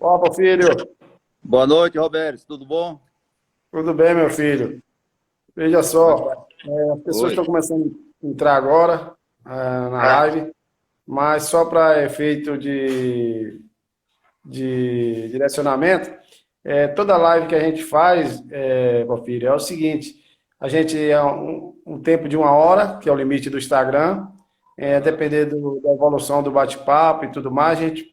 Opa, filho. Boa noite, Roberto. Tudo bom? Tudo bem, meu filho? Veja Como é que vai? só, as pessoas Oi. estão começando a entrar agora na live, mas só para efeito de direcionamento, toda live que a gente faz, meu filho, é o seguinte: a gente é um tempo de 1 hora, que é o limite do Instagram, Aham. depender da evolução do bate-papo e tudo mais, a gente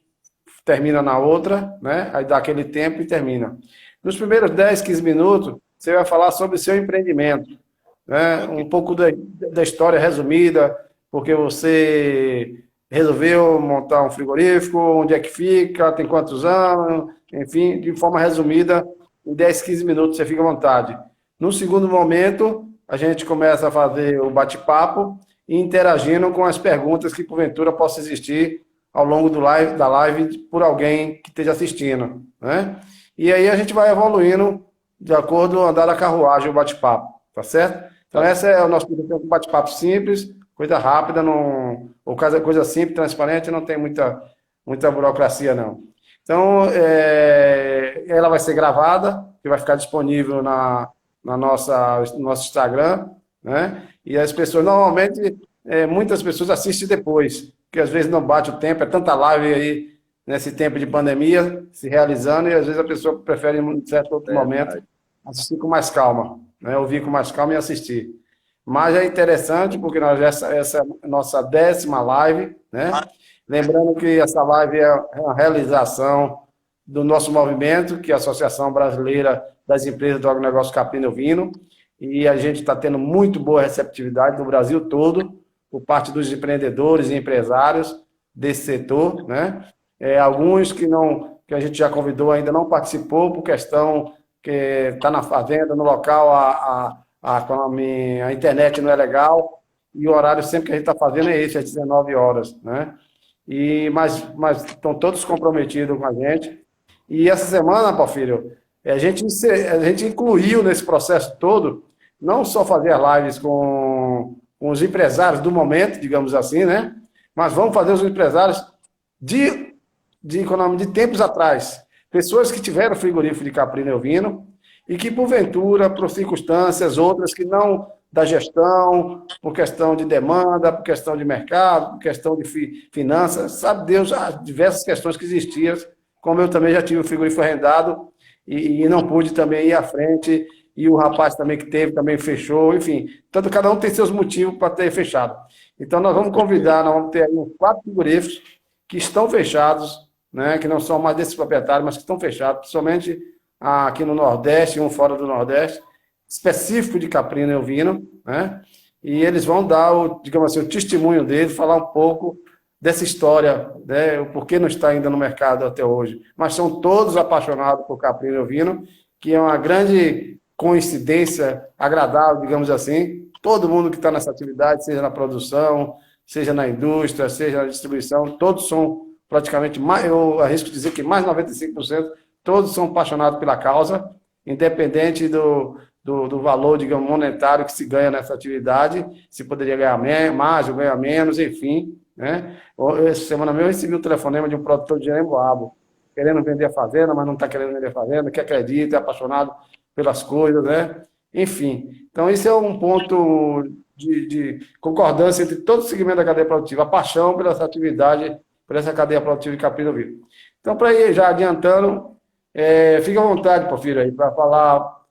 termina na outra, né? Aí dá aquele tempo e termina. Nos primeiros 10, 15 minutos, você vai falar sobre o seu empreendimento, né? Ok. Um pouco da história resumida, porque você resolveu montar um frigorífico, onde é que fica, tem quantos anos, enfim, de forma resumida, em 10, 15 minutos você fica à vontade. No segundo momento, a gente começa a fazer o bate-papo e interagindo com as perguntas que porventura possa existir ao longo da live por alguém que esteja assistindo, né? E aí a gente vai evoluindo de acordo com o andar da carruagem, o bate-papo, tá certo? Então Tá, essa é o nosso bate-papo simples, coisa rápida, não, ou coisa simples, transparente, não tem muita burocracia não. Então ela vai ser gravada, que vai ficar disponível no nosso Instagram, né? E as pessoas normalmente muitas pessoas assistem depois, porque às vezes não bate o tempo, é tanta live aí nesse tempo de pandemia se realizando, e às vezes a pessoa prefere, em certo outro momento, verdade. assistir com mais calma, né? Ouvir com mais calma e assistir. Mas é interessante porque essa é a nossa 10ª live, né? Lembrando que essa live é uma realização do nosso movimento, que é a Associação Brasileira das Empresas do Agronegócio Caprino Ovino, e a gente está tendo muito boa receptividade no Brasil todo, por parte dos empreendedores e empresários desse setor, né? Alguns que a gente já convidou ainda não participou por questão que está na fazenda, no local, a internet não é legal, e o horário sempre que a gente está fazendo é esse, às 19 horas, né? Mas estão todos comprometidos com a gente. E essa semana, Porfírio, a gente incluiu nesse processo todo, não só fazer as lives com os empresários do momento, digamos assim, né? Mas vamos fazer os empresários de, de economia de tempos atrás. Pessoas que tiveram frigorífico de caprino e ovino e que, porventura, por circunstâncias outras que não da gestão, por questão de demanda, por questão de mercado, por questão de finanças, sabe Deus, as diversas questões que existiam, como eu também já tive o frigorífico arrendado e não pude também ir à frente, e o rapaz também que teve também fechou, enfim, tanto cada um tem seus motivos para ter fechado. Então nós Com vamos certeza. convidar, nós vamos ter aí uns 4 frigoríficos que estão fechados, né, que não são mais desses proprietários, mas que estão fechados, principalmente aqui no Nordeste e um fora do Nordeste, específico de caprino e ovino, né? E eles vão dar, digamos assim, o testemunho dele, falar um pouco dessa história, né, o porquê não está ainda no mercado até hoje. Mas são todos apaixonados por caprino e ovino, que é uma grande coincidência agradável, digamos assim. Todo mundo que está nessa atividade, seja na produção, seja na indústria, seja na distribuição, todos são praticamente, eu arrisco dizer que mais de 95%, todos são apaixonados pela causa, independente do valor, digamos, monetário que se ganha nessa atividade, se poderia ganhar mais ou ganhar menos, enfim, né? Essa semana mesmo eu recebi um telefonema de um produtor de Emboabo, querendo vender a fazenda, mas não está querendo vender a fazenda, que acredita, é apaixonado pelas coisas, né? Enfim, então isso é um ponto de concordância entre todo o segmento da cadeia produtiva, a paixão pela essa atividade, por essa cadeia produtiva de Capim do Rio. Então, para ir já adiantando, fica à vontade, Porfírio, aí, para falar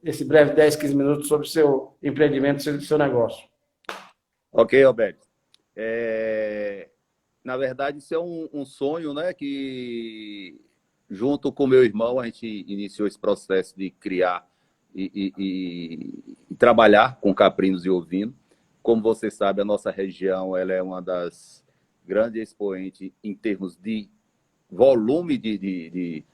esse breve 10, 15 minutos sobre o seu empreendimento, seu negócio. Ok, Roberto. É, Na verdade, isso é um sonho, né? Que, junto com meu irmão, a gente iniciou esse processo de criar e trabalhar com caprinos e ovinos. Como você sabe, a nossa região ela é uma das grandes expoentes em termos de volume de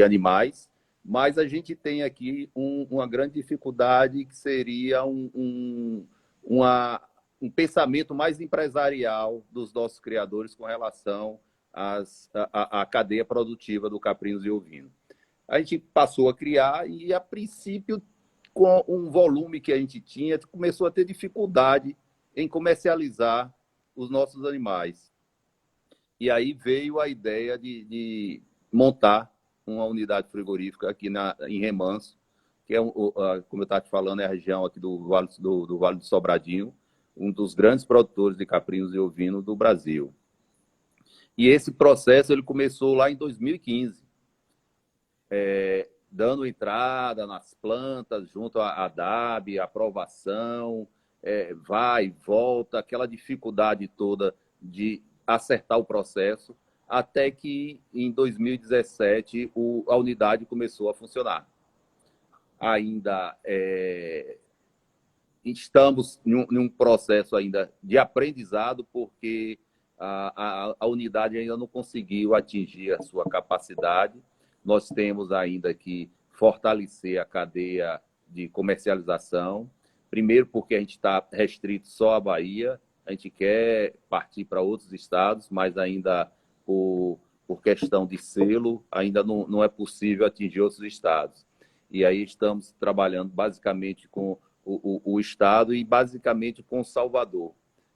animais, mas a gente tem aqui uma grande dificuldade que seria um pensamento mais empresarial dos nossos criadores com relação à cadeia produtiva do caprinos e ovino. A gente passou a criar e, a princípio, com um volume que a gente tinha, começou a ter dificuldade em comercializar os nossos animais. E aí veio a ideia de montar uma unidade frigorífica aqui em Remanso, que é, como eu estava te falando, é a região aqui do Vale do Sobradinho, um dos grandes produtores de caprinos e ovinos do Brasil. E esse processo ele começou lá em 2015, dando entrada nas plantas, junto à DAB, aprovação, vai e volta, aquela dificuldade toda de acertar o processo, até que em 2017 a unidade começou a funcionar. Ainda estamos em um processo ainda de aprendizado, porque a unidade ainda não conseguiu atingir a sua capacidade. Nós temos ainda que fortalecer a cadeia de comercialização. Primeiro, porque a gente está restrito só à Bahia, a gente quer partir para outros estados, mas ainda por questão de selo, ainda não é possível atingir outros estados. E aí estamos trabalhando basicamente com o estado e basicamente com Salvador,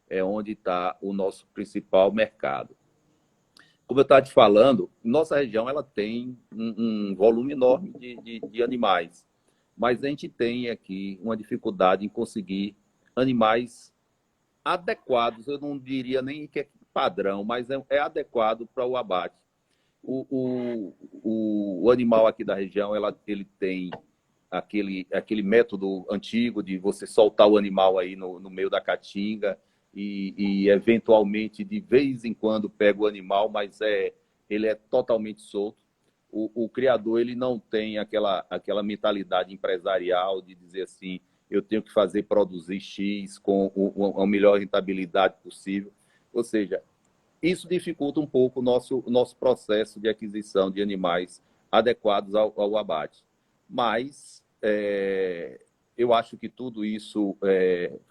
é onde está o nosso principal mercado. Como eu estava te falando, nossa região ela tem um volume enorme de animais, mas a gente tem aqui uma dificuldade em conseguir animais adequados, eu não diria nem que é padrão, mas é adequado para o abate. O animal aqui da região ele tem aquele método antigo de você soltar o animal aí no meio da caatinga e eventualmente, de vez em quando, pega o animal, mas ele é totalmente solto. O criador ele não tem aquela mentalidade empresarial de dizer assim, eu tenho que produzir X com a melhor rentabilidade possível. Ou seja, isso dificulta um pouco o nosso processo de aquisição de animais adequados ao abate. Mas eu acho que tudo isso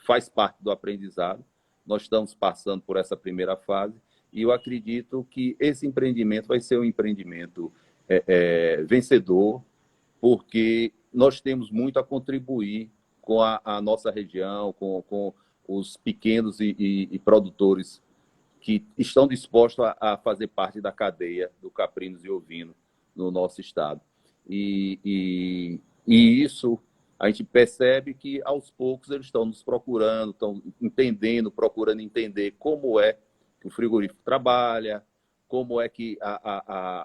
faz parte do aprendizado. Nós estamos passando por essa primeira fase e eu acredito que esse empreendimento vai ser um empreendimento vencedor, porque nós temos muito a contribuir com a nossa região, com os pequenos e produtores que estão dispostos a fazer parte da cadeia do caprinos e ovino no nosso estado. E isso a gente percebe que, aos poucos, eles estão nos procurando, estão procurando entender como é que o frigorífico trabalha, como é que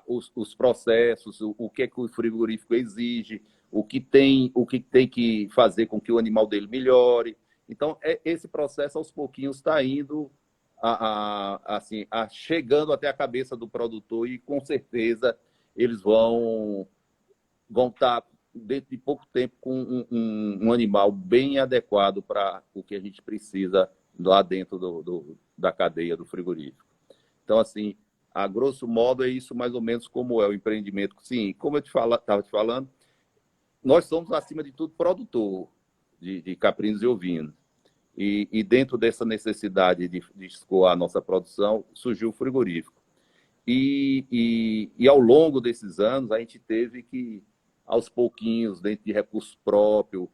os processos, o que é que o frigorífico exige, o que tem que fazer com que o animal dele melhore. Então, esse processo, aos pouquinhos, está indo chegando até a cabeça do produtor e, com certeza, eles vão estar, dentro de pouco tempo, com um animal bem adequado para o que a gente precisa lá dentro da cadeia do frigorífico. Então, assim, a grosso modo, é isso mais ou menos como é o empreendimento. Sim, como eu estava te falando, nós somos, acima de tudo, produtor de caprinos e ovinos. E dentro dessa necessidade de escoar a nossa produção, surgiu o frigorífico. E ao longo desses anos, a gente teve que, aos pouquinhos, dentro de recurso próprio,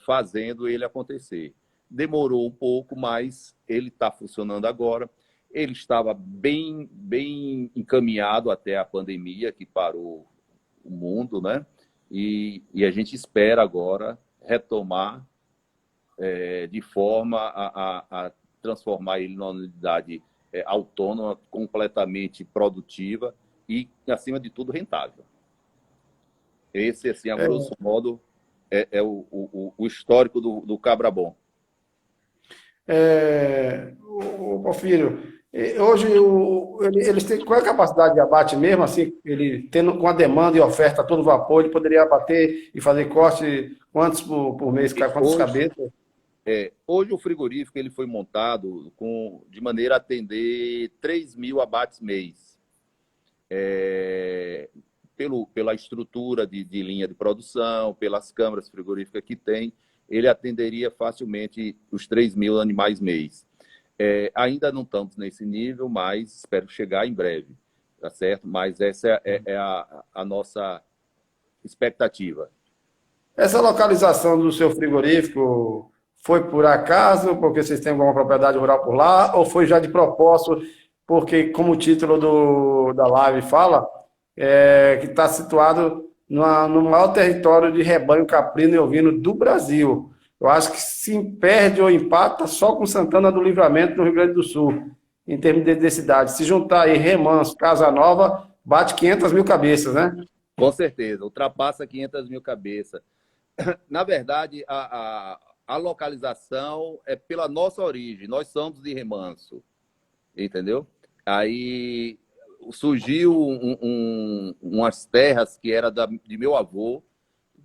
fazendo ele acontecer. Demorou um pouco, mas ele está funcionando agora. Ele estava bem encaminhado até a pandemia, que parou o mundo, né? E a gente espera agora retomar de forma a transformar ele numa unidade autônoma, completamente produtiva e, acima de tudo, rentável. Esse, assim, a grosso modo, é o histórico do Cabra Bom. O Porfírio, hoje eles têm qual é a capacidade de abate mesmo, assim, ele tendo com a demanda e oferta a todo vapor, ele poderia abater e fazer corte quantos por mês, quantas cabeças? Hoje o frigorífico ele foi montado de maneira a atender 3.000 abates mês. Pela estrutura de linha de produção, pelas câmaras frigoríficas que tem, ele atenderia facilmente os 3.000 animais mês. Ainda não estamos nesse nível, mas espero chegar em breve, tá certo? Mas essa é a nossa expectativa. Essa localização do seu frigorífico foi por acaso, porque vocês têm alguma propriedade rural por lá, ou foi já de propósito porque, como o título da live fala, que está situado no maior território de rebanho caprino e ovino do Brasil. Eu acho que se perde ou empata só com Santana do Livramento, no Rio Grande do Sul, em termos de densidade. Se juntar aí Remanso, Casa Nova, bate 500 mil cabeças, né? Com certeza, ultrapassa 500 mil cabeças. Na verdade, a localização é pela nossa origem. Nós somos de Remanso, entendeu? Aí surgiu umas terras que era de meu avô,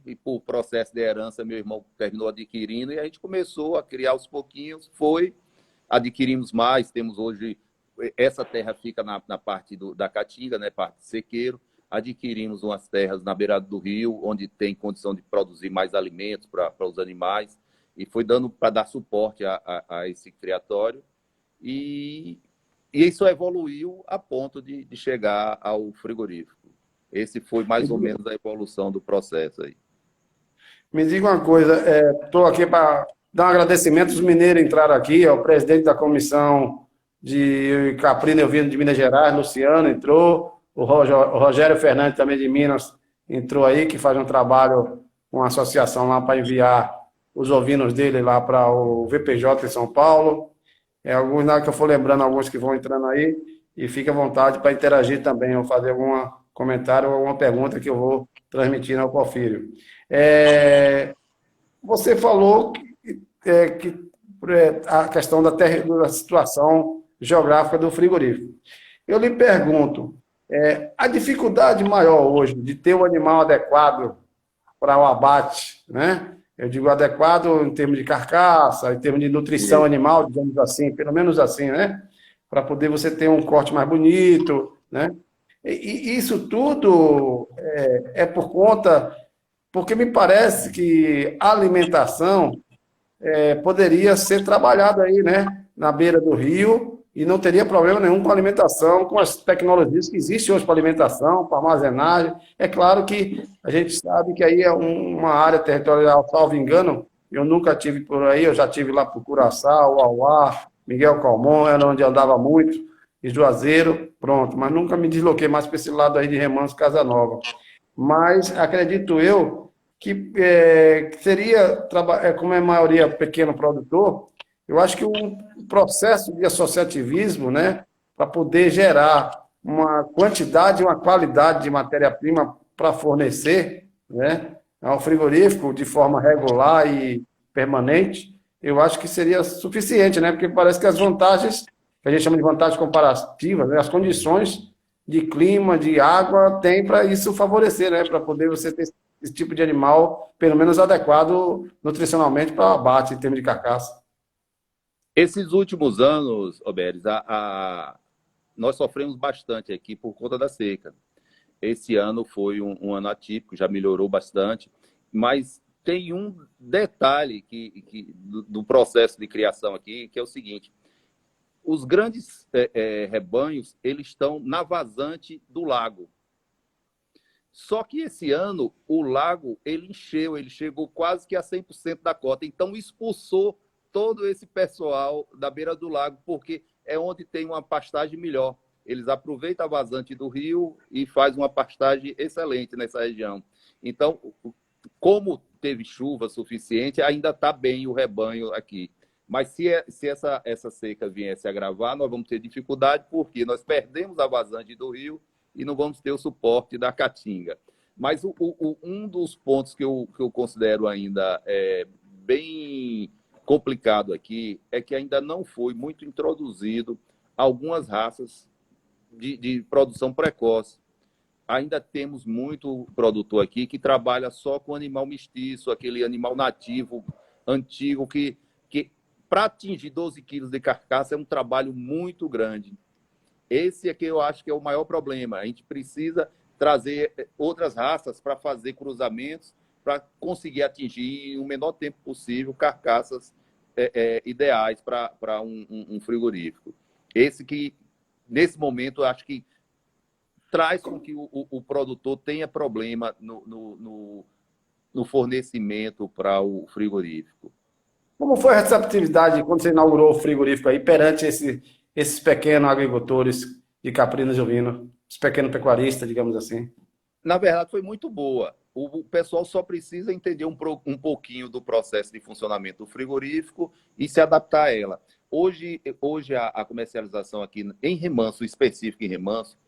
e por processo de herança meu irmão terminou adquirindo, e a gente começou a criar aos pouquinhos, adquirimos mais, temos hoje, essa terra fica na parte da Caatinga, né, parte de Sequeiro, adquirimos umas terras na beirada do rio, onde tem condição de produzir mais alimentos para os animais, e foi dando para dar suporte a esse criatório, e isso evoluiu a ponto de chegar ao frigorífico. Esse foi mais ou menos a evolução do processo aí. Me diga uma coisa, estou aqui para dar um agradecimento. Os mineiros entraram aqui, o presidente da comissão de Caprino e Ovino de Minas Gerais, Luciano, entrou, o Rogério Fernandes também de Minas entrou aí, que faz um trabalho com uma associação lá para enviar os ovinos dele lá para o VPJ em São Paulo. Alguns, na hora que eu for lembrando, alguns que vão entrando aí, e fique à vontade para interagir também, ou fazer algum comentário ou alguma pergunta que eu vou transmitir ao Porfírio. Você falou que a questão da situação geográfica do frigorífico. Eu lhe pergunto, a dificuldade maior hoje de ter um animal adequado para o abate, né? Eu digo adequado em termos de carcaça, em termos de nutrição animal, digamos assim, pelo menos assim, né? Para poder você ter um corte mais bonito, né? E isso tudo é por conta, porque me parece que a alimentação poderia ser trabalhada aí, né? Na beira do rio, e não teria problema nenhum com a alimentação, com as tecnologias que existem hoje para alimentação, para armazenagem. É claro que a gente sabe que aí é uma área territorial, salvo engano, eu nunca tive por aí, eu já tive lá por Curaçao, Uauá, Miguel Calmon, era onde eu andava muito, e Juazeiro, pronto, mas nunca me desloquei mais para esse lado aí de Remanso, Casa Nova. Mas acredito eu que seria, como é a maioria pequeno produtor, eu acho que o processo de associativismo, né, para poder gerar uma quantidade e uma qualidade de matéria-prima para fornecer, né, ao frigorífico de forma regular e permanente, eu acho que seria suficiente, né, porque parece que as vantagens, que a gente chama de vantagens comparativas, né, as condições de clima, de água, tem para isso favorecer, né, para poder você ter esse tipo de animal, pelo menos adequado nutricionalmente para o abate em termos de carcaça. Esses últimos anos, Oberes, nós sofremos bastante aqui por conta da seca. Esse ano foi um ano atípico, já melhorou bastante, mas tem um detalhe do processo de criação aqui, que é o seguinte: os grandes rebanhos, eles estão na vazante do lago. Só que esse ano o lago ele encheu, ele chegou quase que a 100% da cota, então expulsou todo esse pessoal da beira do lago, porque é onde tem uma pastagem melhor. Eles aproveitam a vazante do rio e faz uma pastagem excelente nessa região. Então, como teve chuva suficiente, ainda está bem o rebanho aqui. Mas se essa seca viesse a agravar, nós vamos ter dificuldade, porque nós perdemos a vazante do rio e não vamos ter o suporte da Caatinga. Mas um dos pontos que eu considero ainda bem complicado aqui é que ainda não foi muito introduzido algumas raças de produção precoce. Ainda temos muito produtor aqui que trabalha só com animal mestiço, aquele animal nativo, antigo, que para atingir 12 quilos de carcaça é um trabalho muito grande. Esse é que eu acho que é o maior problema. A gente precisa trazer outras raças para fazer cruzamentos, para conseguir atingir, em o menor tempo possível, carcaças ideais para um frigorífico. Esse que, nesse momento, eu acho que traz com que o produtor tenha problema no fornecimento para o frigorífico. Como foi a receptividade quando você inaugurou o frigorífico aí perante esses pequenos agricultores de caprinos e ovinos, os pequenos pecuaristas, digamos assim? Na verdade, foi muito boa. O pessoal só precisa entender um pouquinho do processo de funcionamento do frigorífico e se adaptar a ela. Hoje a comercialização aqui em Remanso, específico em Remanso,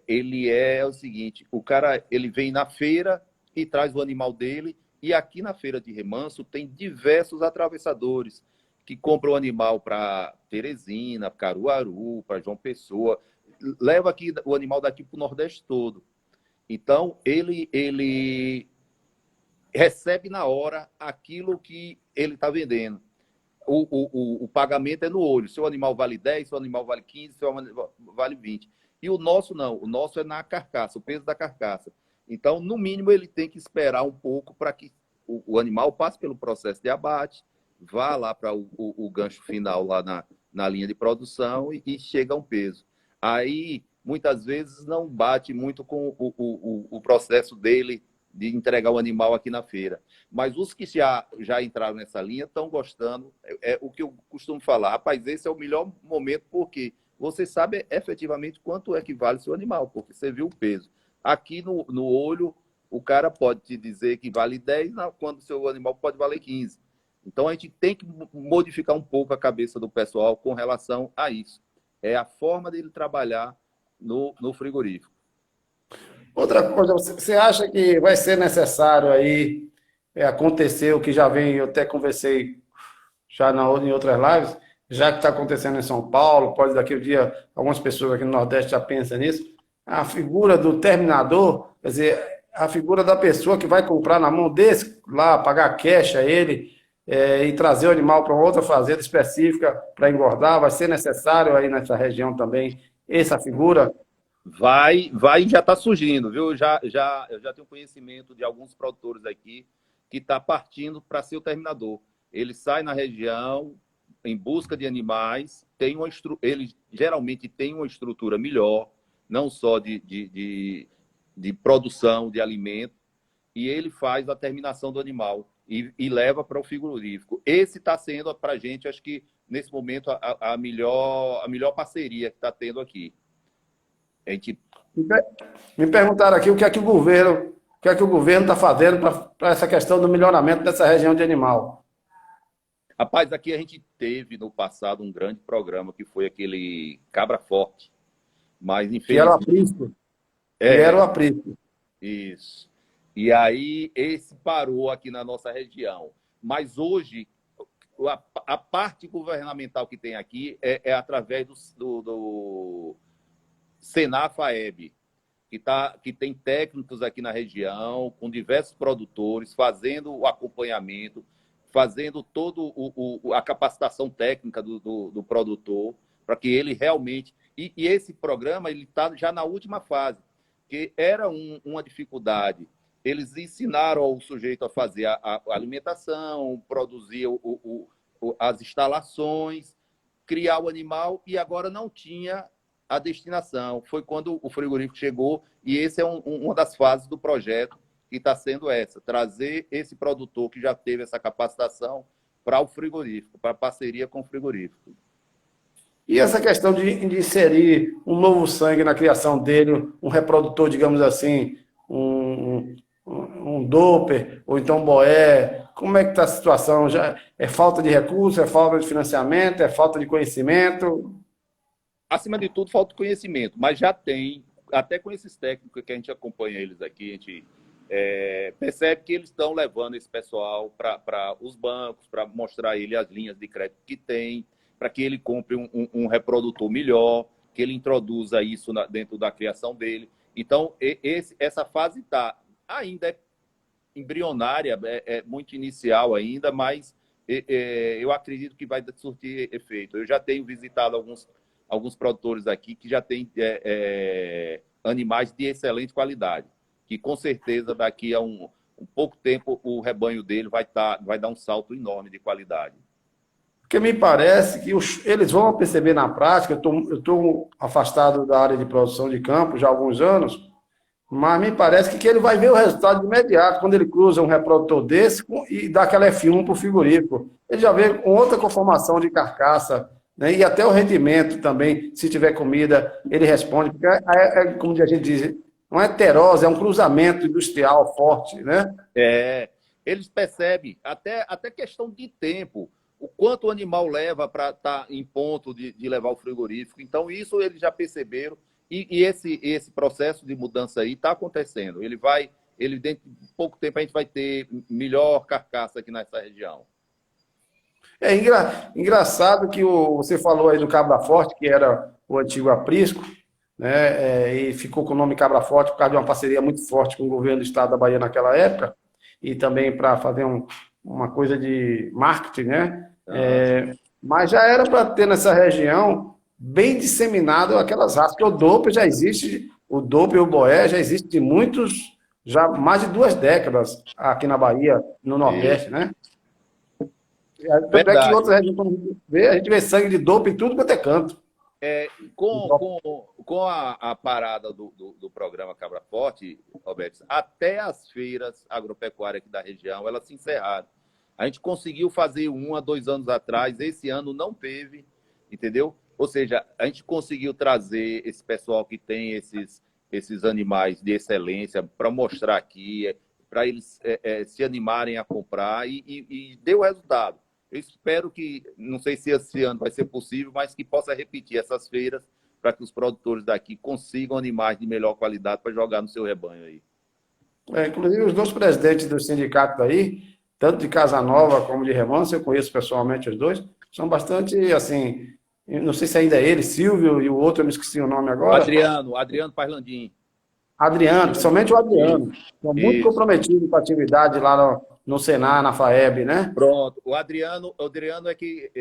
ele é o seguinte: o cara ele vem na feira e traz o animal dele, e aqui na feira de Remanso tem diversos atravessadores que compram o animal para Teresina, Caruaru, para João Pessoa, leva aqui o animal daqui para o Nordeste todo. Então, ele recebe na hora aquilo que ele está vendendo. O pagamento é no olho. Seu animal vale 10, seu animal vale 15, seu animal vale 20. E o nosso não. O nosso é na carcaça, o peso da carcaça. Então, no mínimo, ele tem que esperar um pouco para que o animal passe pelo processo de abate, vá lá para o gancho final lá na linha de produção e chega a um peso. Aí, muitas vezes, não bate muito com o processo dele de entregar o animal aqui na feira. Mas os que já entraram nessa linha estão gostando. É o que eu costumo falar. Rapaz, esse é o melhor momento porque você sabe efetivamente quanto é que vale o seu animal, porque você viu o peso. Aqui no olho, o cara pode te dizer que vale 10, quando o seu animal pode valer 15. Então, a gente tem que modificar um pouco a cabeça do pessoal com relação a isso. É a forma dele trabalhar no frigorífico. Outra coisa, você acha que vai ser necessário aí acontecer o que já vem, eu até conversei já em outras lives, já que está acontecendo em São Paulo, pode daqui a dia, algumas pessoas aqui no Nordeste já pensam nisso, a figura do terminador, quer dizer, a figura da pessoa que vai comprar na mão desse, lá, pagar cash a ele, e trazer o animal para outra fazenda específica para engordar, vai ser necessário aí nessa região também essa figura? Vai e já está surgindo, viu? Eu já tenho conhecimento de alguns produtores aqui que está partindo para ser o terminador. Ele sai na região em busca de animais, ele geralmente tem uma estrutura melhor, não só de produção de alimento, e ele faz a terminação do animal e leva para o frigorífico. Esse está sendo para a gente, acho que nesse momento, a melhor parceria que está tendo aqui. A gente... Me perguntaram aqui o que é que o governo está fazendo para essa questão do melhoramento dessa região de animal. Rapaz, aqui a gente teve no passado um grande programa que foi aquele Cabra Forte, mas infelizmente... Que era o aprisco. Era o aprisco. Isso. E aí esse parou aqui na nossa região. Mas hoje a parte governamental que tem aqui é através do Senafaeb, que tem técnicos aqui na região, com diversos produtores, fazendo o acompanhamento, fazendo toda a capacitação técnica do produtor, para que ele realmente... E esse programa está já na última fase, que era uma dificuldade. Eles ensinaram ao sujeito a fazer a alimentação, produzir as instalações, criar o animal, e agora não tinha a destinação. Foi quando o frigorífico chegou, e esse é uma das fases do projeto que está sendo essa, trazer esse produtor que já teve essa capacitação para o frigorífico, para a parceria com o frigorífico. E essa questão de inserir um novo sangue na criação dele, um reprodutor, digamos assim, um Doppler, ou então Boé, como é que está a situação? Já é falta de recursos, é falta de financiamento, é falta de conhecimento? Acima de tudo, falta de conhecimento, mas já tem, até com esses técnicos que a gente acompanha eles aqui, a gente percebe que eles estão levando esse pessoal para os bancos, para mostrar a ele as linhas de crédito que tem, para que ele compre um reprodutor melhor, que ele introduza isso dentro da criação dele. Então, essa fase ainda embrionária, muito inicial ainda, mas eu acredito que vai surtir efeito. Eu já tenho visitado alguns produtores aqui que já têm animais de excelente qualidade, que com certeza daqui a um pouco tempo o rebanho dele vai dar um salto enorme de qualidade. Porque me parece que eles vão perceber na prática, eu estou afastado da área de produção de campo já há alguns anos, mas me parece que ele vai ver o resultado imediato quando ele cruza um reprodutor desse e dá aquela F1 para o frigorífico. Ele já vê com outra conformação de carcaça, né? E até o rendimento também, se tiver comida, ele responde, porque como a gente diz, não é terose, é um cruzamento industrial forte, né? Eles percebem, até questão de tempo, o quanto o animal leva para estar em ponto de levar o frigorífico. Então, isso eles já perceberam, e esse processo de mudança aí está acontecendo. Dentro de pouco tempo, a gente vai ter melhor carcaça aqui nessa região. É engraçado que você falou aí do Cabra Forte, que era o antigo aprisco, né? E ficou com o nome Cabra Forte por causa de uma parceria muito forte com o governo do estado da Bahia naquela época, e também para fazer uma coisa de marketing, né? Mas já era para ter nessa região bem disseminado aquelas raças, porque o DOP já existe, o DOP e o Boé já existe de muitos, já mais de 2 décadas aqui na Bahia, no Nordeste, né? Tanto é que em outras regiões, quando a gente vê sangue de DOP em tudo quanto é canto. Com a parada do programa Cabra Forte, Roberto, até as feiras agropecuárias aqui da região, elas se encerraram. A gente conseguiu fazer 1 a 2 anos atrás, esse ano não teve, entendeu? Ou seja, a gente conseguiu trazer esse pessoal que tem esses animais de excelência para mostrar aqui, para eles se animarem a comprar, e deu resultado. Eu espero que, não sei se esse ano vai ser possível, mas que possa repetir essas feiras para que os produtores daqui consigam animais de melhor qualidade para jogar no seu rebanho aí. Inclusive, os 2 presidentes do sindicato aí, tanto de Casanova como de Remanso, eu conheço pessoalmente os 2, são bastante, assim, não sei se ainda é ele, Silvio, e o outro, eu me esqueci o nome agora. Adriano Parlandim. Adriano, somente o Adriano. Estou muito comprometido com a atividade lá no Senar, na FAEB, né? Pronto. O Adriano é que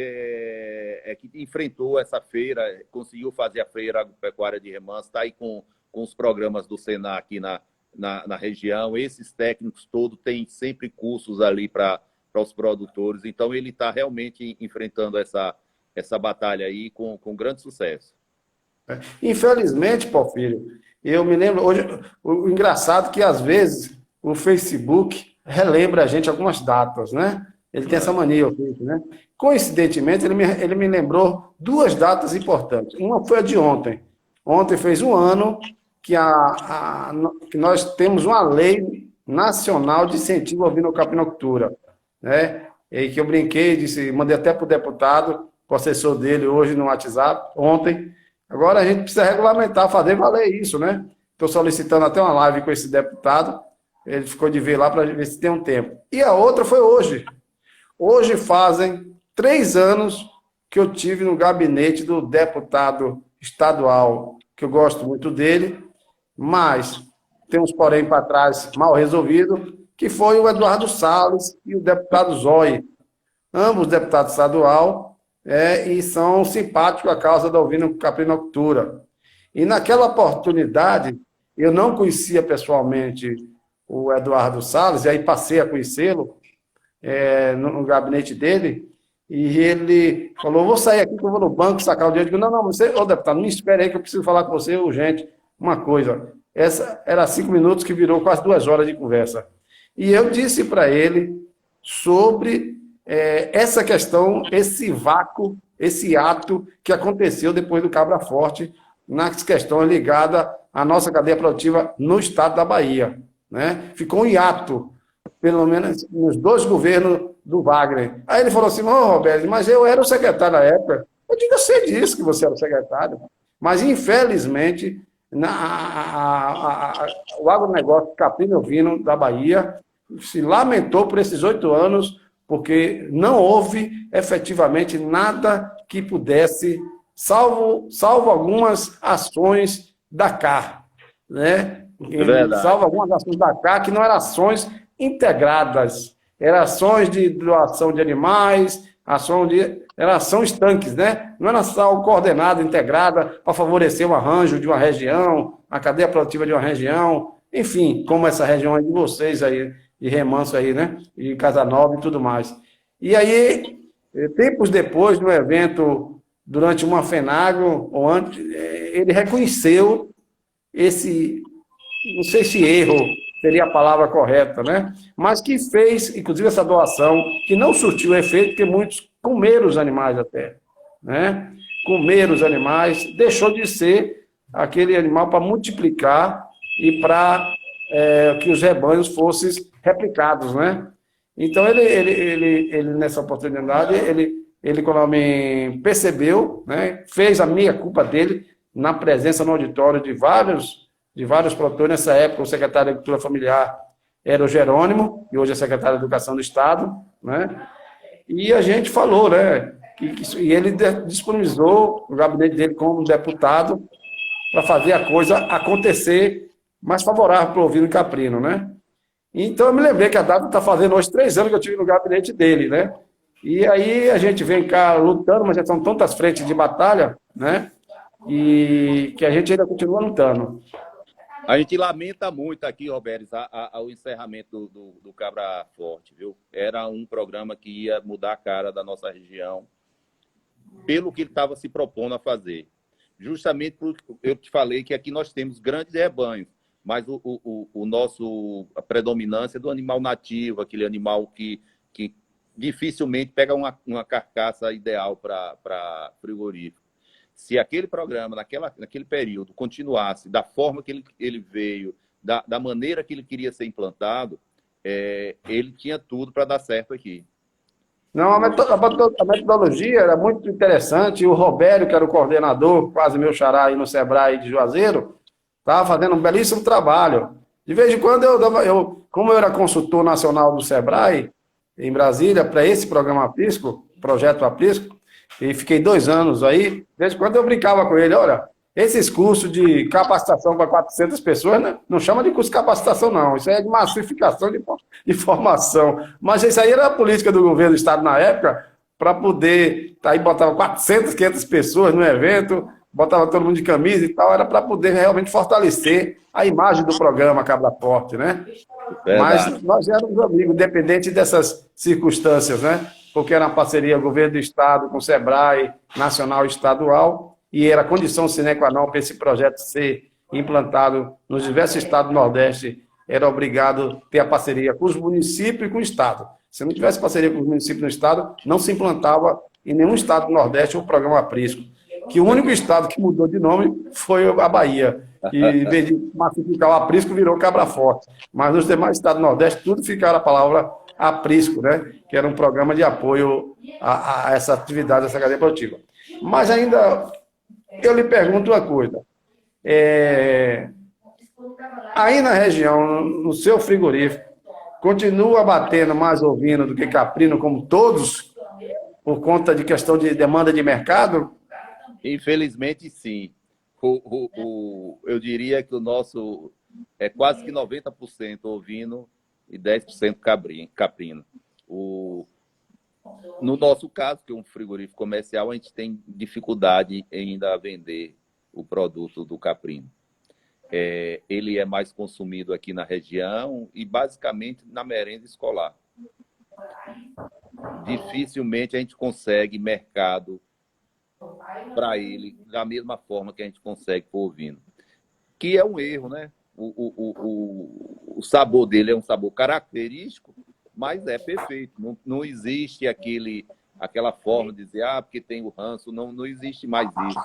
enfrentou essa feira, conseguiu fazer a feira agropecuária de Remanso, está aí com os programas do Senar aqui na região. Esses técnicos todos têm sempre cursos ali para os produtores. Então, ele está realmente enfrentando essa batalha aí com grande sucesso. Infelizmente, Porfírio, eu me lembro, hoje, o engraçado é que às vezes o Facebook relembra a gente algumas datas, né? Ele tem essa mania, né? Coincidentemente, ele me lembrou 2 datas importantes. Uma foi a de ontem. Ontem fez 1 ano que nós temos uma lei nacional de incentivo à ovinocaprinocultura, né? E que eu brinquei, mandei até para o deputado, o assessor dele hoje no WhatsApp, ontem. Agora a gente precisa regulamentar, fazer valer isso, né? Estou solicitando até uma live com esse deputado, ele ficou de ver lá para ver se tem um tempo. E a outra foi hoje. Hoje fazem 3 anos que eu tive no gabinete do deputado estadual, que eu gosto muito dele, mas tem uns porém para trás mal resolvido, que foi o Eduardo Salles e o deputado Zói. Ambos deputados estadual, e são simpáticos à causa da ovinocaprinocultura. E naquela oportunidade, eu não conhecia pessoalmente o Eduardo Salles, e aí passei a conhecê-lo no gabinete dele, e ele falou, vou sair aqui que eu vou no banco sacar o dinheiro. Eu digo, não, deputado, não me espere aí que eu preciso falar com você urgente. Uma coisa, essa era 5 minutos que virou quase 2 horas de conversa. E eu disse para ele sobre essa questão, esse vácuo, esse ato que aconteceu depois do Cabra Forte, nas questões ligadas à nossa cadeia produtiva no estado da Bahia, né? Ficou um hiato, pelo menos nos 2 governos do Wagner. Aí ele falou assim, Roberto, mas eu era o secretário na época. Eu digo, eu sei disso que você era o secretário. Mas, infelizmente, o agronegócio caprino ovino da Bahia se lamentou por esses 8 anos, porque não houve efetivamente nada que pudesse, salvo algumas ações da CAR, né? Salvo algumas ações da CAR que não eram ações integradas, eram ações de doação de animais, eram ações estanques, né? Não era ação coordenada, integrada, para favorecer o arranjo de uma região, a cadeia produtiva de uma região, enfim, como essa região aí de vocês aí, de Remanso aí, né? E Casanova e tudo mais. E aí, tempos depois, no evento, durante uma FENAGRO, ou antes, ele reconheceu esse, não sei se erro seria a palavra correta, né? Mas que fez, inclusive, essa doação, que não surtiu efeito, porque muitos comeram os animais até. né? Comer os animais, deixou de ser aquele animal para multiplicar e para que os rebanhos fossem replicados, né? Então, ele nessa oportunidade, ele quando me percebeu, né, fez a meia-culpa dele na presença no auditório de vários produtores. Nessa época, o secretário de Agricultura Familiar era o Jerônimo, e hoje é secretário de Educação do Estado, né? E a gente falou, né? E ele disponibilizou o gabinete dele como deputado para fazer a coisa acontecer mais favorável para o ovino caprino, né? Então, eu me lembrei que a data está fazendo hoje 3 anos que eu estive no gabinete dele, né? E aí a gente vem cá lutando, mas já são tantas frentes de batalha, né? E que a gente ainda continua lutando. A gente lamenta muito aqui, Roberto, o encerramento do Cabra Forte, viu? Era um programa que ia mudar a cara da nossa região pelo que ele estava se propondo a fazer. Justamente porque eu te falei que aqui nós temos grandes rebanhos, mas a predominância é do animal nativo, aquele animal que dificilmente pega uma carcaça ideal para frigorífico. Se aquele programa, naquele período, continuasse da forma que ele veio, da maneira que ele queria ser implantado, ele tinha tudo para dar certo aqui. Não, a metodologia era muito interessante. O Robério, que era o coordenador, quase meu xará aí no Sebrae de Juazeiro, estava fazendo um belíssimo trabalho. De vez em quando, como eu era consultor nacional do Sebrae, em Brasília, para esse programa Aprisco, projeto Aprisco, e fiquei 2 anos aí, de vez em quando eu brincava com ele, olha, esses cursos de capacitação para 400 pessoas, né, não chama de curso de capacitação, não, isso aí é de massificação de formação. Mas isso aí era a política do governo do Estado na época, para poder, aí botava 400, 500 pessoas no evento, botava todo mundo de camisa e tal, era para poder realmente fortalecer a imagem do programa Cabra Forte, né? Verdade. Mas nós éramos amigos, independente dessas circunstâncias, né? Porque era uma parceria governo do Estado com o Sebrae, nacional e estadual, e era condição sine qua non para esse projeto ser implantado nos diversos estados do Nordeste, era obrigado a ter a parceria com os municípios e com o Estado. Se não tivesse parceria com os municípios no Estado, não se implantava em nenhum estado do Nordeste o programa Aprisco, que o único estado que mudou de nome foi a Bahia, que em vez de massificar o Aprisco, virou Cabra Forte. Mas nos demais estados do Nordeste, tudo ficaram a palavra Aprisco, né? Que era um programa de apoio a essa atividade, essa cadeia produtiva. Mas ainda, eu lhe pergunto uma coisa. Aí na região, no seu frigorífico, continua batendo mais ovino do que caprino, como todos, por conta de questão de demanda de mercado? Infelizmente, sim. Eu diria que o nosso é quase que 90% ovino e 10% caprino. No nosso caso, que é um frigorífico comercial, a gente tem dificuldade em ainda vender o produto do caprino. Ele é mais consumido aqui na região e basicamente na merenda escolar. Dificilmente a gente consegue mercado para ele da mesma forma que a gente consegue para o ovino. Que é um erro, né? O sabor dele é um sabor característico, mas é perfeito. Não existe aquela forma de dizer, porque tem o ranço, não existe mais isso.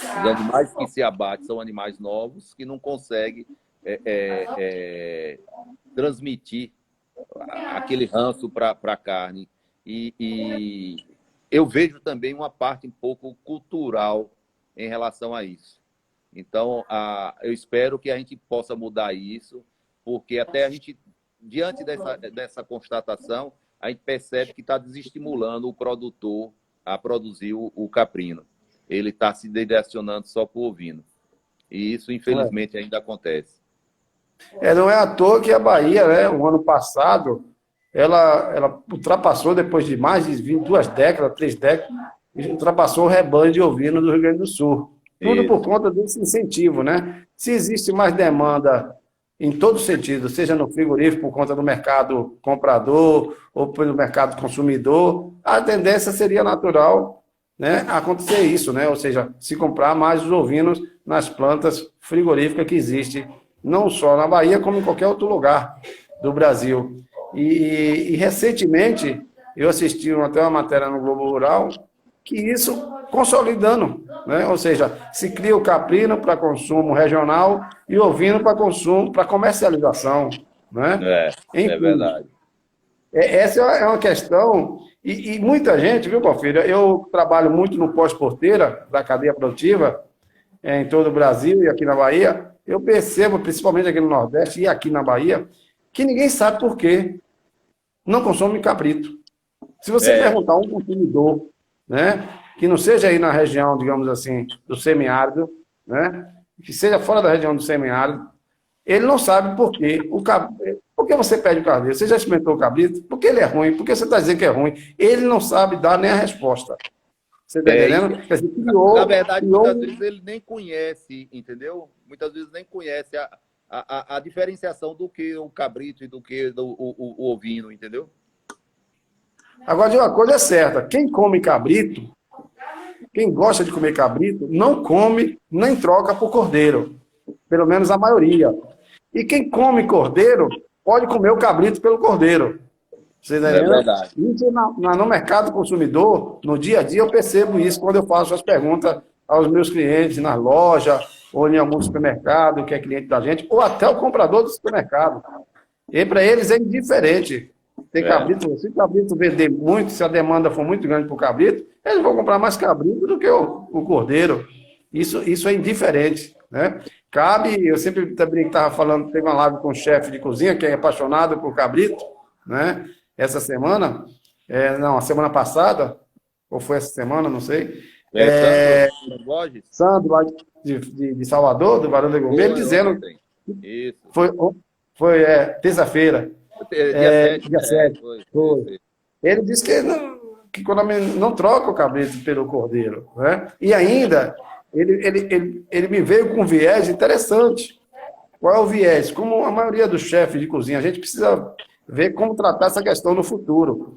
Os animais que se abatem são animais novos que não conseguem transmitir aquele ranço para a carne. E eu vejo também uma parte um pouco cultural em relação a isso. Então, eu espero que a gente possa mudar isso, porque até a gente, diante dessa constatação, a gente percebe que está desestimulando o produtor a produzir o caprino. Ele está se direcionando só para o ovino. E isso, infelizmente, ainda acontece. Não é à toa que a Bahia, né, o ano passado, ela ultrapassou, depois de mais de 2 décadas, 3 décadas, ultrapassou o rebanho de ovino do Rio Grande do Sul. Tudo por conta desse incentivo, né? Se existe mais demanda em todo sentido, seja no frigorífico por conta do mercado comprador ou pelo mercado consumidor, a tendência seria natural, né, acontecer isso, né? Ou seja, se comprar mais os ovinos nas plantas frigoríficas que existem, não só na Bahia, como em qualquer outro lugar do Brasil. E recentemente, eu assisti até uma matéria no Globo Rural, que isso consolidando, né? Ou seja, se cria o caprino para consumo regional e o ovino para consumo, para comercialização, né? É Enfim, verdade. essa é uma questão, e muita gente, viu, Porfírio? Eu trabalho muito no pós-porteira da cadeia produtiva, em todo o Brasil e aqui na Bahia. Eu percebo, principalmente aqui no Nordeste e aqui na Bahia, que ninguém sabe por quê não consome cabrito. Se você É, perguntar a um consumidor, né, que não seja aí na região, digamos assim, do semiárido, né, que seja fora da região do semiárido, ele não sabe por quê. Por que você pede o cabrito? Você já experimentou o cabrito? Por que ele é ruim? Por que você está dizendo que é ruim? Ele não sabe dar nem a resposta. Você está isso. entendendo? Quer dizer, Na verdade, criou muitas vezes ele nem conhece, entendeu? Muitas vezes nem conhece a diferenciação do que o cabrito e do que o ovino, entendeu? Agora, de uma coisa é certa, quem come cabrito, quem gosta de comer cabrito, não come nem troca por cordeiro. Pelo menos a maioria. E quem come cordeiro, pode comer o cabrito pelo cordeiro. Você está É entendendo? verdade. Isso no mercado consumidor, no dia a dia, eu percebo isso quando eu faço as perguntas aos meus clientes na loja, ou em algum supermercado, que é cliente da gente, ou até o comprador do supermercado. E para eles é indiferente. Tem É, cabrito, se o cabrito vender muito, se a demanda for muito grande para o cabrito, eles vão comprar mais cabrito do que o cordeiro. Isso é indiferente, né? Cabe, eu sempre também estava falando, teve uma live com o chefe de cozinha, que é apaixonado por cabrito, né? Essa semana, não, a semana passada, ou foi essa semana, não sei, Sandro Borges? Sandro, lá de Salvador, do Varanda Gourmet, ele Foi dizendo, ontem. Isso. foi, foi terça-feira, Dia 7, dia 7. foi. Foi. Isso. Ele disse que quando não troca o cabrito pelo cordeiro, né? E ainda, ele me veio com um viés interessante. Qual é o viés? Como a maioria dos chefes de cozinha, a gente precisa ver como tratar essa questão no futuro.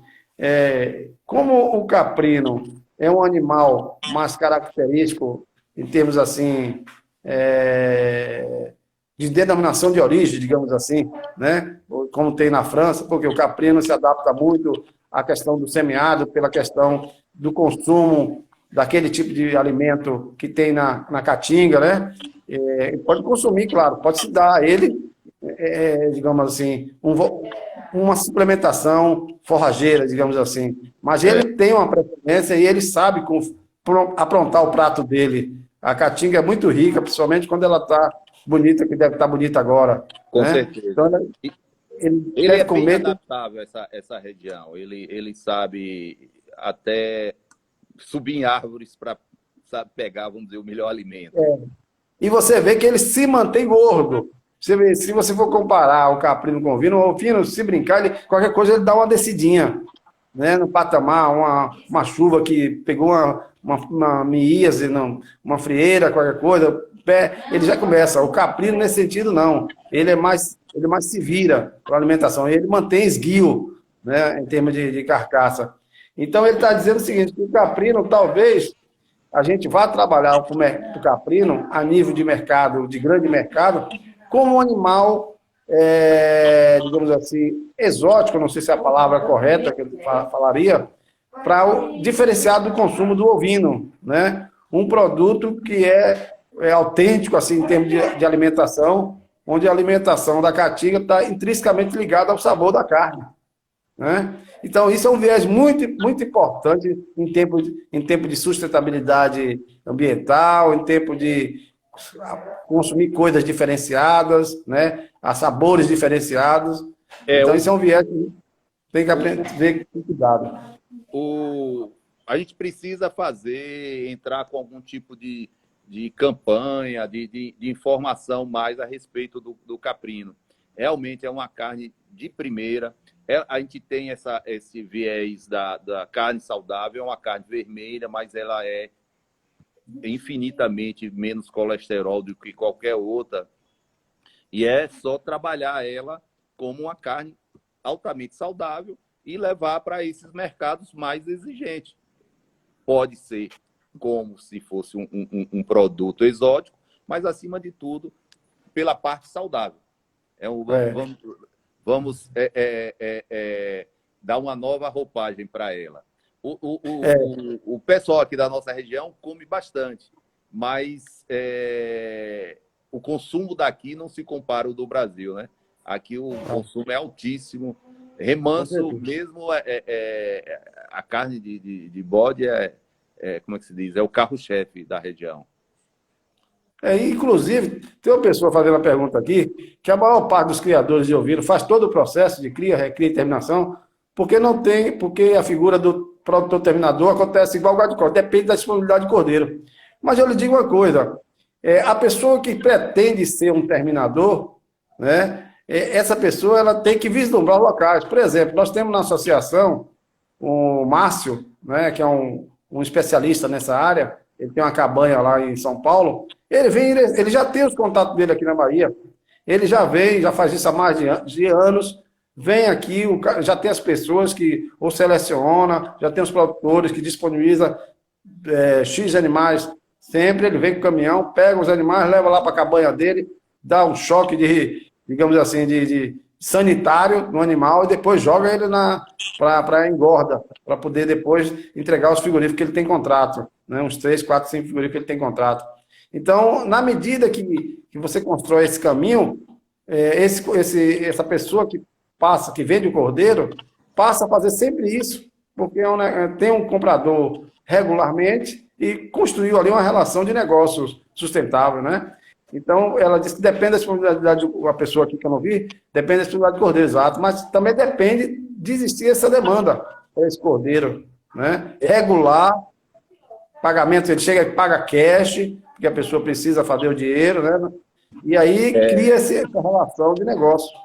Como o caprino é um animal mais característico em termos assim, de denominação de origem, digamos assim, né? Como tem na França, porque o caprino se adapta muito à questão do semiárido, pela questão do consumo daquele tipo de alimento que tem na caatinga, né? Pode consumir, claro, pode se dar a ele, digamos assim, uma suplementação forrageira, digamos assim. Mas ele tem uma preferência e ele sabe aprontar o prato dele. A caatinga é muito rica, principalmente quando ela está bonita, que deve estar bonita agora. Com Né? certeza. Então, ele Ele deve é bem comer. adaptável, essa região. Ele sabe até subir em árvores para pegar, vamos dizer, o melhor alimento. E você vê que ele se mantém gordo. Se você for comparar o caprino com o ovino, se brincar, qualquer coisa ele dá uma descidinha, né, no patamar, uma chuva que pegou uma miíase, uma frieira, qualquer coisa, ele já começa. O caprino, nesse sentido, não. Ele mais se vira com a alimentação. Ele mantém esguio, né, em termos de carcaça. Então, ele está dizendo o seguinte, que o caprino, talvez, a gente vá trabalhar o caprino a nível de mercado, de grande mercado, como um animal, digamos assim, exótico, não sei se é a palavra correta que eu falaria, para diferenciar do consumo do ovino, né? Um produto que é autêntico, assim, em termos de alimentação, onde a alimentação da caatinga está intrinsecamente ligada ao sabor da carne. Né? Então, isso é um viés muito, muito importante em tempo de sustentabilidade ambiental, em tempo de consumir coisas diferenciadas, né? A sabores diferenciados. Então, isso é um viés que tem que aprender com cuidado. A gente precisa entrar com algum tipo de campanha, de informação mais a respeito do caprino. Realmente é uma carne de primeira. A gente tem esse viés da carne saudável, é uma carne vermelha, mas ela é infinitamente menos colesterol do que qualquer outra. E é só trabalhar ela como uma carne altamente saudável e levar para esses mercados mais exigentes. Pode ser como se fosse um produto exótico, mas, acima de tudo, pela parte saudável. Vamos dar uma nova roupagem para ela. O pessoal aqui da nossa região come bastante, mas o consumo daqui não se compara ao do Brasil, né? Aqui o consumo é altíssimo. Remanso mesmo, a carne de bode como é que se diz? É o carro-chefe da região. Inclusive, tem uma pessoa fazendo a pergunta aqui, que a maior parte dos criadores de ovino faz todo o processo de cria, recria e terminação, porque a figura do produtor terminador acontece igual o gado de corte, depende da disponibilidade de cordeiro. Mas eu lhe digo uma coisa, a pessoa que pretende ser um terminador, né, essa pessoa ela tem que vislumbrar locais. Por exemplo, nós temos na associação o Márcio, né, que é um especialista nessa área, ele tem uma cabanha lá em São Paulo, ele já tem os contatos dele aqui na Bahia, ele já vem, já faz isso há mais de anos, vem aqui, já tem as pessoas que o seleciona, já tem os produtores que disponibiliza X animais, sempre ele vem com o caminhão, pega os animais, leva lá para a cabanha dele, dá um choque digamos assim, de sanitário no animal e depois joga ele para engorda, para poder depois entregar os frigoríficos que ele tem contrato, né? Uns 3, 4, 5 frigoríficos que ele tem contrato. Então, na medida que você constrói esse caminho, essa pessoa que vende o cordeiro, passa a fazer sempre isso, porque tem um comprador regularmente e construiu ali uma relação de negócios sustentável, né? Então, ela disse que depende da disponibilidade, a pessoa aqui que eu não vi, depende da disponibilidade de cordeiro, exato, mas também depende de existir essa demanda para esse cordeiro, né? Regular, pagamento, ele chega e paga cash, porque a pessoa precisa fazer o dinheiro, né? E aí cria essa relação de negócio.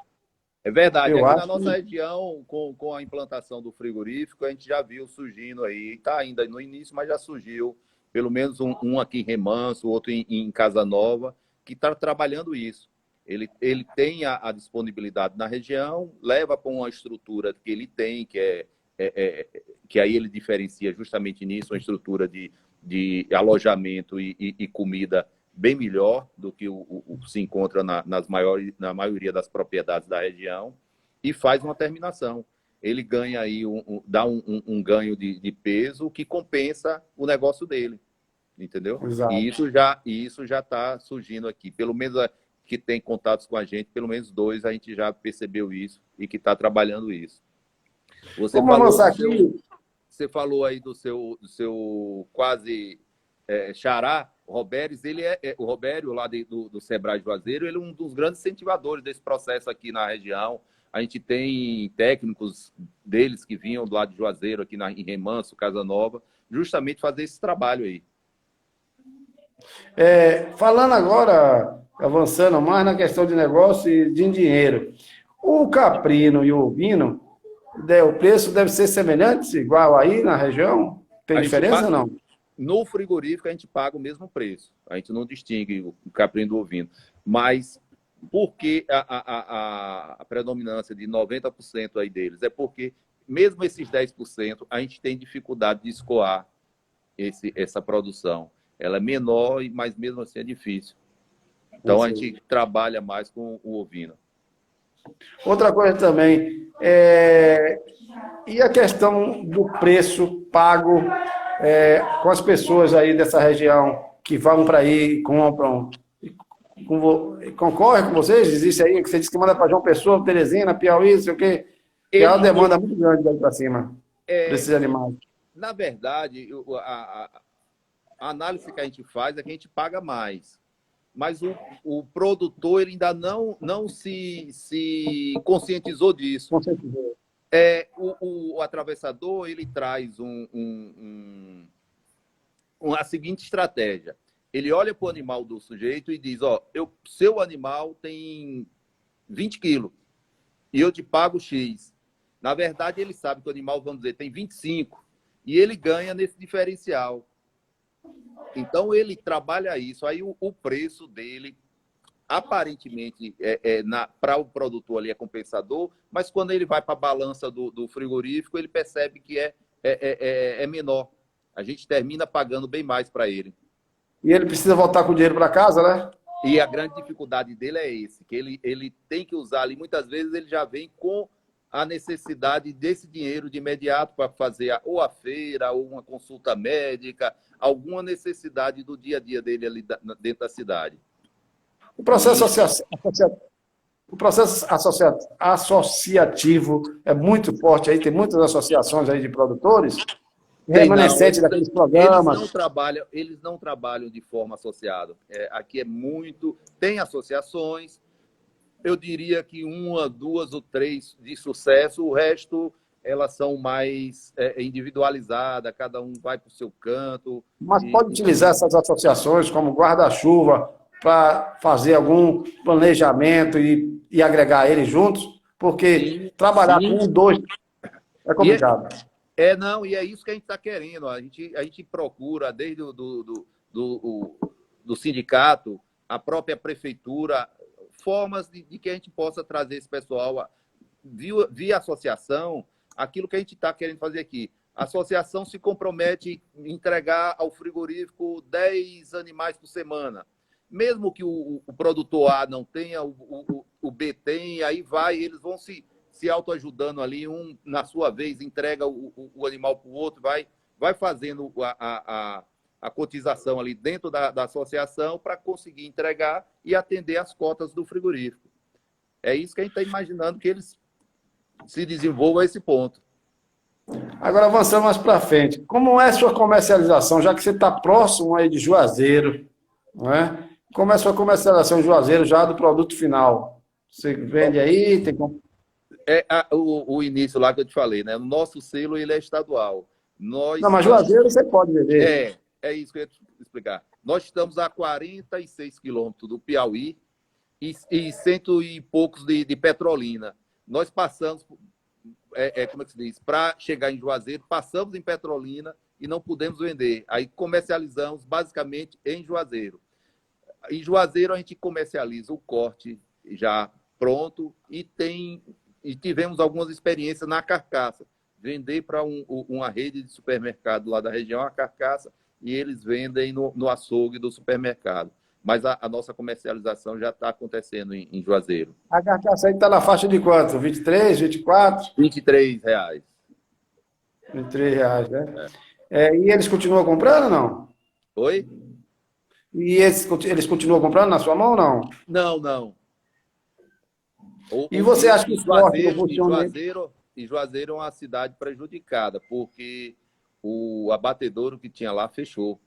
É verdade, aqui na nossa região, com a implantação do frigorífico, a gente já viu surgindo aí, está ainda no início, mas já surgiu, pelo menos um aqui em Remanso, outro em Casa Nova, que está trabalhando isso. Ele tem a disponibilidade na região, leva para uma estrutura que ele tem, que aí ele diferencia justamente nisso, uma estrutura de alojamento e comida bem melhor do que se encontra na maioria das propriedades da região, e faz uma terminação. Ele ganha aí, dá um ganho de peso que compensa o negócio dele. Entendeu? Exato. E isso já está surgindo aqui. Pelo menos que tem contatos com a gente, pelo menos 2 a gente já percebeu isso e que está trabalhando isso. Você falou aí do seu quase xará, Roberes. Ele o Robério, lá do Sebrae Juazeiro, ele é um dos grandes incentivadores desse processo aqui na região. A gente tem técnicos deles que vinham do lado de Juazeiro, aqui em Remanso, Casa Nova, justamente fazer esse trabalho aí. Falando agora, avançando mais na questão de negócio e de dinheiro, o caprino e o ovino, o preço deve ser semelhante, igual aí na região? Tem diferença ou não? No frigorífico a gente paga o mesmo preço, a gente não distingue o caprino do ovino, mas por que a predominância de 90% aí deles? É porque mesmo esses 10% a gente tem dificuldade de escoar essa produção. Ela é menor, mas mesmo assim é difícil. Então, a gente trabalha mais com o ovino. Outra coisa também, e a questão do preço pago com as pessoas aí dessa região que vão para aí e compram, concorre com vocês? Existe aí, que você disse que manda para João Pessoa, Teresina, Piauí, não sei o quê, que é uma demanda muito grande daí para cima, desses animais. Na verdade, a análise que a gente faz é que a gente paga mais. Mas o produtor ele ainda não se conscientizou disso. Conscientizou. O atravessador ele traz a seguinte estratégia. Ele olha para o animal do sujeito e diz, seu animal tem 20 quilos e eu te pago X. Na verdade, ele sabe que o animal, vamos dizer, tem 25 e ele ganha nesse diferencial. Então, ele trabalha isso. Aí, o preço dele, aparentemente, para o produtor ali é compensador, mas quando ele vai para a balança do frigorífico, ele percebe que é menor. A gente termina pagando bem mais para ele. E ele precisa voltar com o dinheiro para casa, né? E a grande dificuldade dele é esse, que ele tem que usar ali, muitas vezes ele já vem com a necessidade desse dinheiro de imediato para fazer ou a feira, ou uma consulta médica, alguma necessidade do dia a dia dele ali dentro da cidade. O processo, associativo é muito forte aí, tem muitas associações aí de produtores, remanescente daqueles programas. Eles não trabalham de forma associada. Aqui é muito... Tem associações, eu diria que uma, duas ou três de sucesso, o resto elas são mais individualizadas, cada um vai para o seu canto. Mas pode utilizar essas associações como guarda-chuva para fazer algum planejamento e agregar eles juntos, porque trabalhar com um, dois é complicado. Não, e é isso que a gente está querendo. A gente procura, desde do sindicato, a própria prefeitura, formas de que a gente possa trazer esse pessoal via associação, aquilo que a gente está querendo fazer aqui. A associação se compromete em entregar ao frigorífico 10 animais por semana. Mesmo que o produtor A não tenha, o B tem, aí eles vão se autoajudando ali, um, na sua vez, entrega o animal para o outro, vai fazendo a cotização ali dentro da associação para conseguir entregar e atender as cotas do frigorífico. É isso que a gente está imaginando que eles se desenvolvam a esse ponto. Agora, avançando mais para frente, como é a sua comercialização, já que você está próximo aí de Juazeiro, não é? Como é a sua comercialização em Juazeiro já do produto final? Você vende aí, tem como... O início lá que eu te falei, né? O nosso selo ele é estadual. Não, mas Juazeiro você pode vender. É isso que eu ia te explicar. Nós estamos a 46 quilômetros do Piauí e cento e poucos de Petrolina. Nós passamos, como é que se diz? Para chegar em Juazeiro, passamos em Petrolina e não pudemos vender. Aí comercializamos basicamente em Juazeiro. Em Juazeiro a gente comercializa o corte já pronto e tivemos algumas experiências na carcaça. Vender para uma rede de supermercado lá da região a carcaça e eles vendem no açougue do supermercado. Mas a nossa comercialização já está acontecendo em Juazeiro. A carcaça aí está na faixa de quanto? 23, 24? R$23. R$23, né? E eles continuam comprando ou não? Oi? E eles continuam comprando na sua mão ou não? Não. E você acha que o esporte não funciona? Juazeiro é uma cidade prejudicada, porque o abatedouro que tinha lá fechou.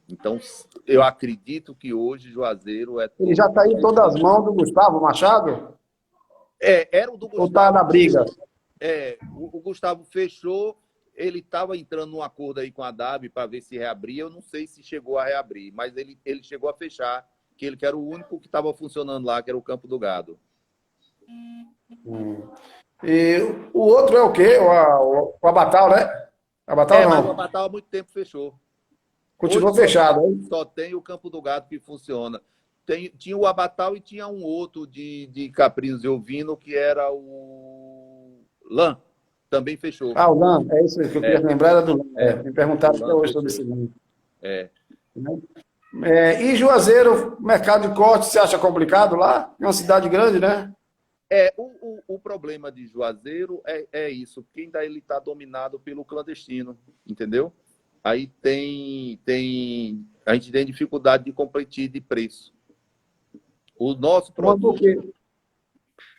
Então, eu acredito que hoje Juazeiro é... Ele já está em todas as mãos do Gustavo Machado? Era o do Gustavo. Ou está na briga? O Gustavo fechou, ele estava entrando num acordo aí com a DAB para ver se reabria, eu não sei se chegou a reabrir, mas ele chegou a fechar, que ele era o único que estava funcionando lá, que era o Campo do Gado. E o outro é o quê? O Abatal, né? Abatal não. Mas o Abatal há muito tempo fechou. Continuou Hoje fechado, hein? Só tem o Campo do Gado que funciona. Tinha o Abatal e tinha um outro de caprinos e ovino, que era o Lã. Também fechou. O Lã, é isso que eu queria lembrar, era do Lã. Me perguntaram até hoje sobre esse Lã. E Juazeiro, mercado de corte, você acha complicado lá? É uma cidade grande, né? O problema de Juazeiro é isso, porque ainda ele está dominado pelo clandestino, entendeu? Aí a gente tem dificuldade de competir de preço. O nosso produto...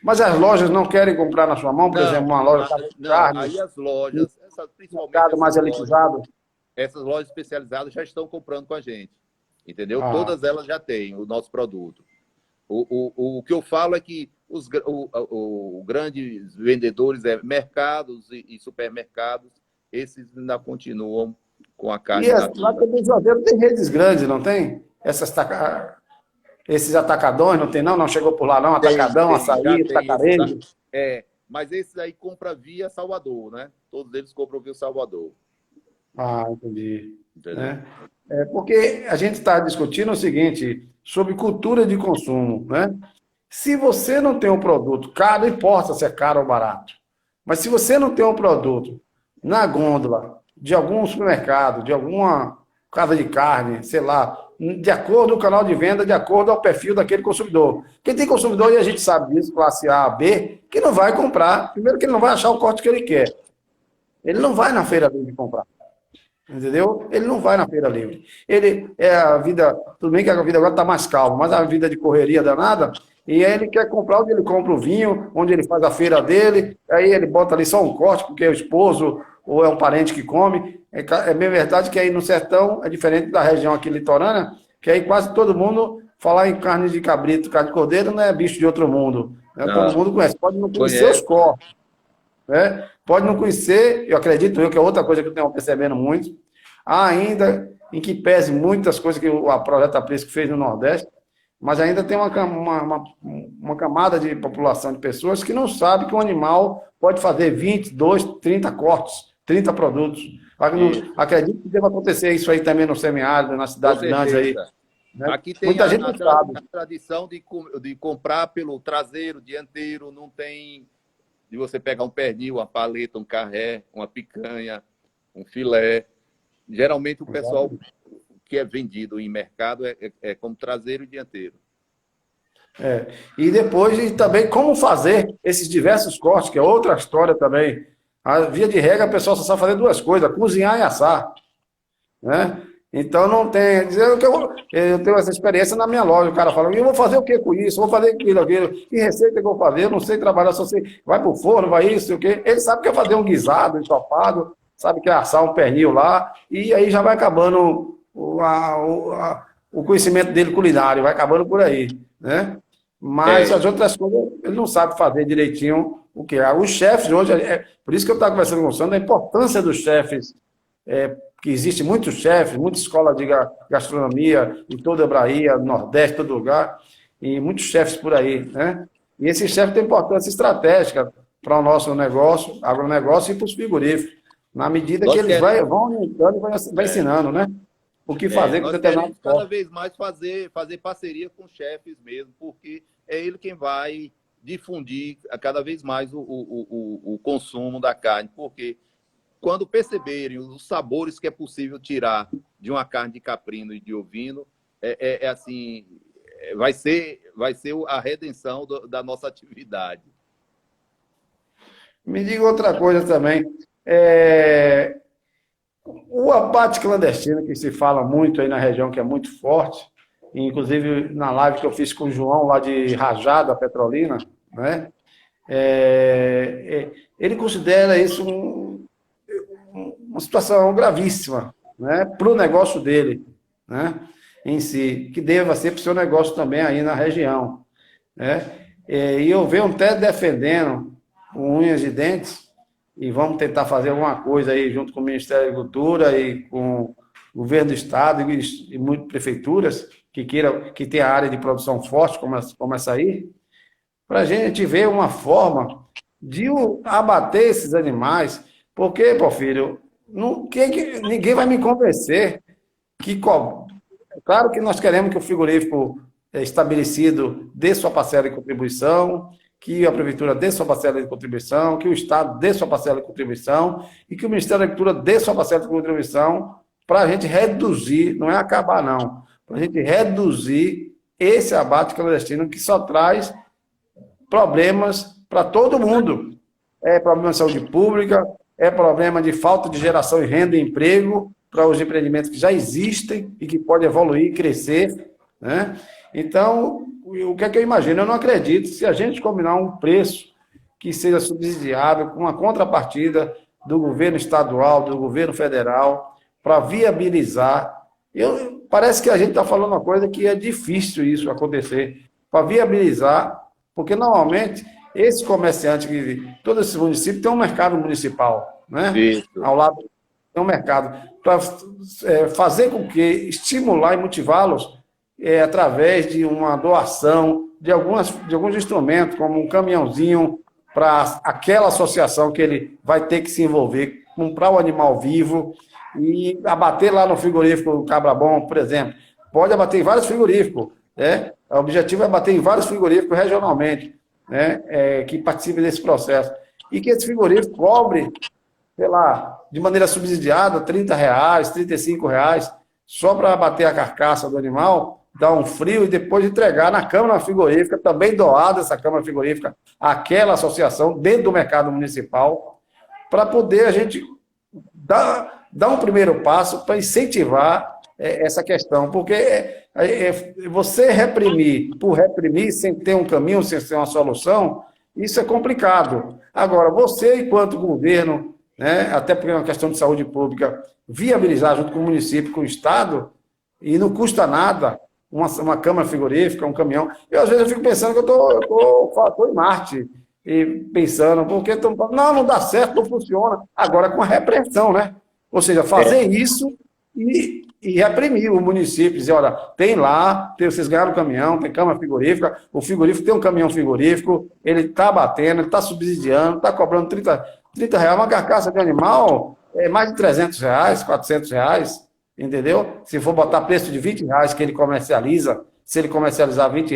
Mas as lojas não querem comprar na sua mão, por exemplo, uma loja de carne? Aí as lojas, principalmente essas lojas especializadas já estão comprando com a gente, entendeu? Todas elas já têm o nosso produto. O que eu falo é que os grandes vendedores, mercados e supermercados, esses ainda continuam com a carne. E lá também em Juazeiro tem redes grandes, não tem? Esses atacadões, não tem não? Não chegou por lá não? Atacadão, açaí, atacarejo? Mas esses aí compra via Salvador, né? Todos eles compram via Salvador. Entendi. Porque a gente está discutindo o seguinte, sobre cultura de consumo, né? Se você não tem um produto caro, não importa se é caro ou barato, mas se você não tem um produto na gôndola de algum supermercado, de alguma casa de carne, sei lá, de acordo com o canal de venda, de acordo ao perfil daquele consumidor. Quem tem consumidor, e a gente sabe disso, classe A, B, que não vai comprar. Primeiro que ele não vai achar o corte que ele quer. Ele não vai na feira livre comprar. Entendeu? Ele não vai na feira livre. Ele é a vida, tudo bem que a vida agora está mais calma, mas a vida de correria danada, e aí ele quer comprar onde ele compra o vinho, onde ele faz a feira dele, aí ele bota ali só um corte, porque é o esposo ou é um parente que come. É bem verdade que aí no sertão é diferente da região aqui litorânea, que aí quase todo mundo falar em carne de cabrito, carne de cordeiro, não é bicho de outro mundo. Né? Todo mundo conhece, pode não conhecer os cortes. Né? Pode não conhecer, eu acredito que é outra coisa que eu tenho percebendo muito, ainda em que pese muitas coisas que o Projeto Aprisco fez no Nordeste, mas ainda tem uma camada de população de pessoas que não sabe que um animal pode fazer 22, 30 cortes, 30 produtos. Acredito que deva acontecer isso aí também no semiárido, nas cidades grandes aí. Né? Aqui tem muita gente não sabe. A tradição de comprar pelo traseiro, dianteiro, não tem de você pegar um pernil, uma paleta, um carré, uma picanha, um filé. Geralmente o pessoal que é vendido em mercado é como traseiro e dianteiro. E depois e também como fazer esses diversos cortes, que é outra história também. A via de regra, a pessoa só sabe fazer duas coisas, cozinhar e assar. Né? Então não tem. Dizendo que eu tenho essa experiência na minha loja. O cara fala, eu vou fazer o que com isso? Vou fazer aquilo. Que receita que eu vou fazer? Eu não sei trabalhar, só sei. Vai pro forno, vai isso, o quê? Ele sabe que é fazer um guisado, um ensopado, sabe que é assar um pernil lá, e aí já vai acabando o conhecimento dele culinário, vai acabando por aí. Né? Mas as outras coisas ele não sabe fazer direitinho o que é. Os chefes hoje, por isso que eu estava conversando com o Sandro, a importância dos chefes, que existe muitos chefes, muita escola de gastronomia em toda a Bahia, Nordeste, todo lugar, e muitos chefes por aí. Né? E esses chefes têm importância estratégica para o nosso negócio, agronegócio e para os frigoríficos, na medida que eles vão orientando e vai ensinando, né? O que fazer com determinado cada vez mais fazer parceria com chefes mesmo, porque é ele quem vai difundir cada vez mais o consumo da carne, porque quando perceberem os sabores que é possível tirar de uma carne de caprino e de ovino, assim, vai ser a redenção da nossa atividade. Me diga outra coisa também. O abate clandestino, que se fala muito aí na região, que é muito forte, inclusive na live que eu fiz com o João, lá de Rajada, Petrolina, né? Ele considera isso uma situação gravíssima, né? Para o negócio dele, né? Em si, que deva ser para o seu negócio também aí na região. Né? E eu venho até defendendo com unhas e dentes, e vamos tentar fazer alguma coisa aí junto com o Ministério da Agricultura e com o governo do Estado e muitas prefeituras que tem a área de produção forte, como essa aí, para a gente ver uma forma de abater esses animais, porque, Porfírio, ninguém vai me convencer que, claro que nós queremos que o frigorífico estabelecido dê sua parcela de contribuição, que a Prefeitura dê sua parcela de contribuição, que o Estado dê sua parcela de contribuição e que o Ministério da Agricultura dê sua parcela de contribuição para a gente reduzir, não é acabar não, para a gente reduzir esse abate clandestino que só traz problemas para todo mundo. É problema de saúde pública, é problema de falta de geração de renda e emprego para os empreendimentos que já existem e que podem evoluir e crescer. Né? Então, o que é que eu imagino? Eu não acredito, se a gente combinar um preço que seja subsidiado com uma contrapartida do governo estadual, do governo federal, para viabilizar. Parece que a gente está falando uma coisa que é difícil isso acontecer, para viabilizar, porque normalmente esse comerciante, todo esse município tem um mercado municipal, né? Isso. Ao lado tem um mercado, para fazer com que estimular e motivá-los através de uma doação de alguns instrumentos, como um caminhãozinho para aquela associação que ele vai ter que se envolver, comprar o animal vivo e abater lá no frigorífico Cabra Bom, por exemplo. Pode abater em vários frigoríficos. Né? O objetivo é abater em vários frigoríficos regionalmente, né? Que participem desse processo. E que esse frigorífico cobre, sei lá, de maneira subsidiada, R$30, R$35, só para bater a carcaça do animal, dar um frio e depois entregar na Câmara Frigorífica, também doada essa Câmara Frigorífica, àquela associação dentro do mercado municipal, para poder a gente dar um primeiro passo para incentivar essa questão, porque você reprimir por reprimir, sem ter um caminho, sem ter uma solução, isso é complicado. Agora, você, enquanto governo, né, até porque é uma questão de saúde pública, viabilizar junto com o município, com o Estado, e não custa nada, uma câmara frigorífica, um caminhão. Eu, às vezes, eu fico pensando que eu estou em Marte, e pensando, porque não dá certo, não funciona. Agora, com a repressão, né? Ou seja, fazer isso e reprimir o município, dizer, olha, tem lá, vocês ganharam o caminhão, tem câmara frigorífica, o frigorífico tem um caminhão frigorífico, ele está batendo, ele está subsidiando, está cobrando R$ 30, uma carcaça de animal é mais de R$ 300, R$ 400, entendeu? Se for botar preço de R$ 20 que ele comercializa, se ele comercializar R$ 20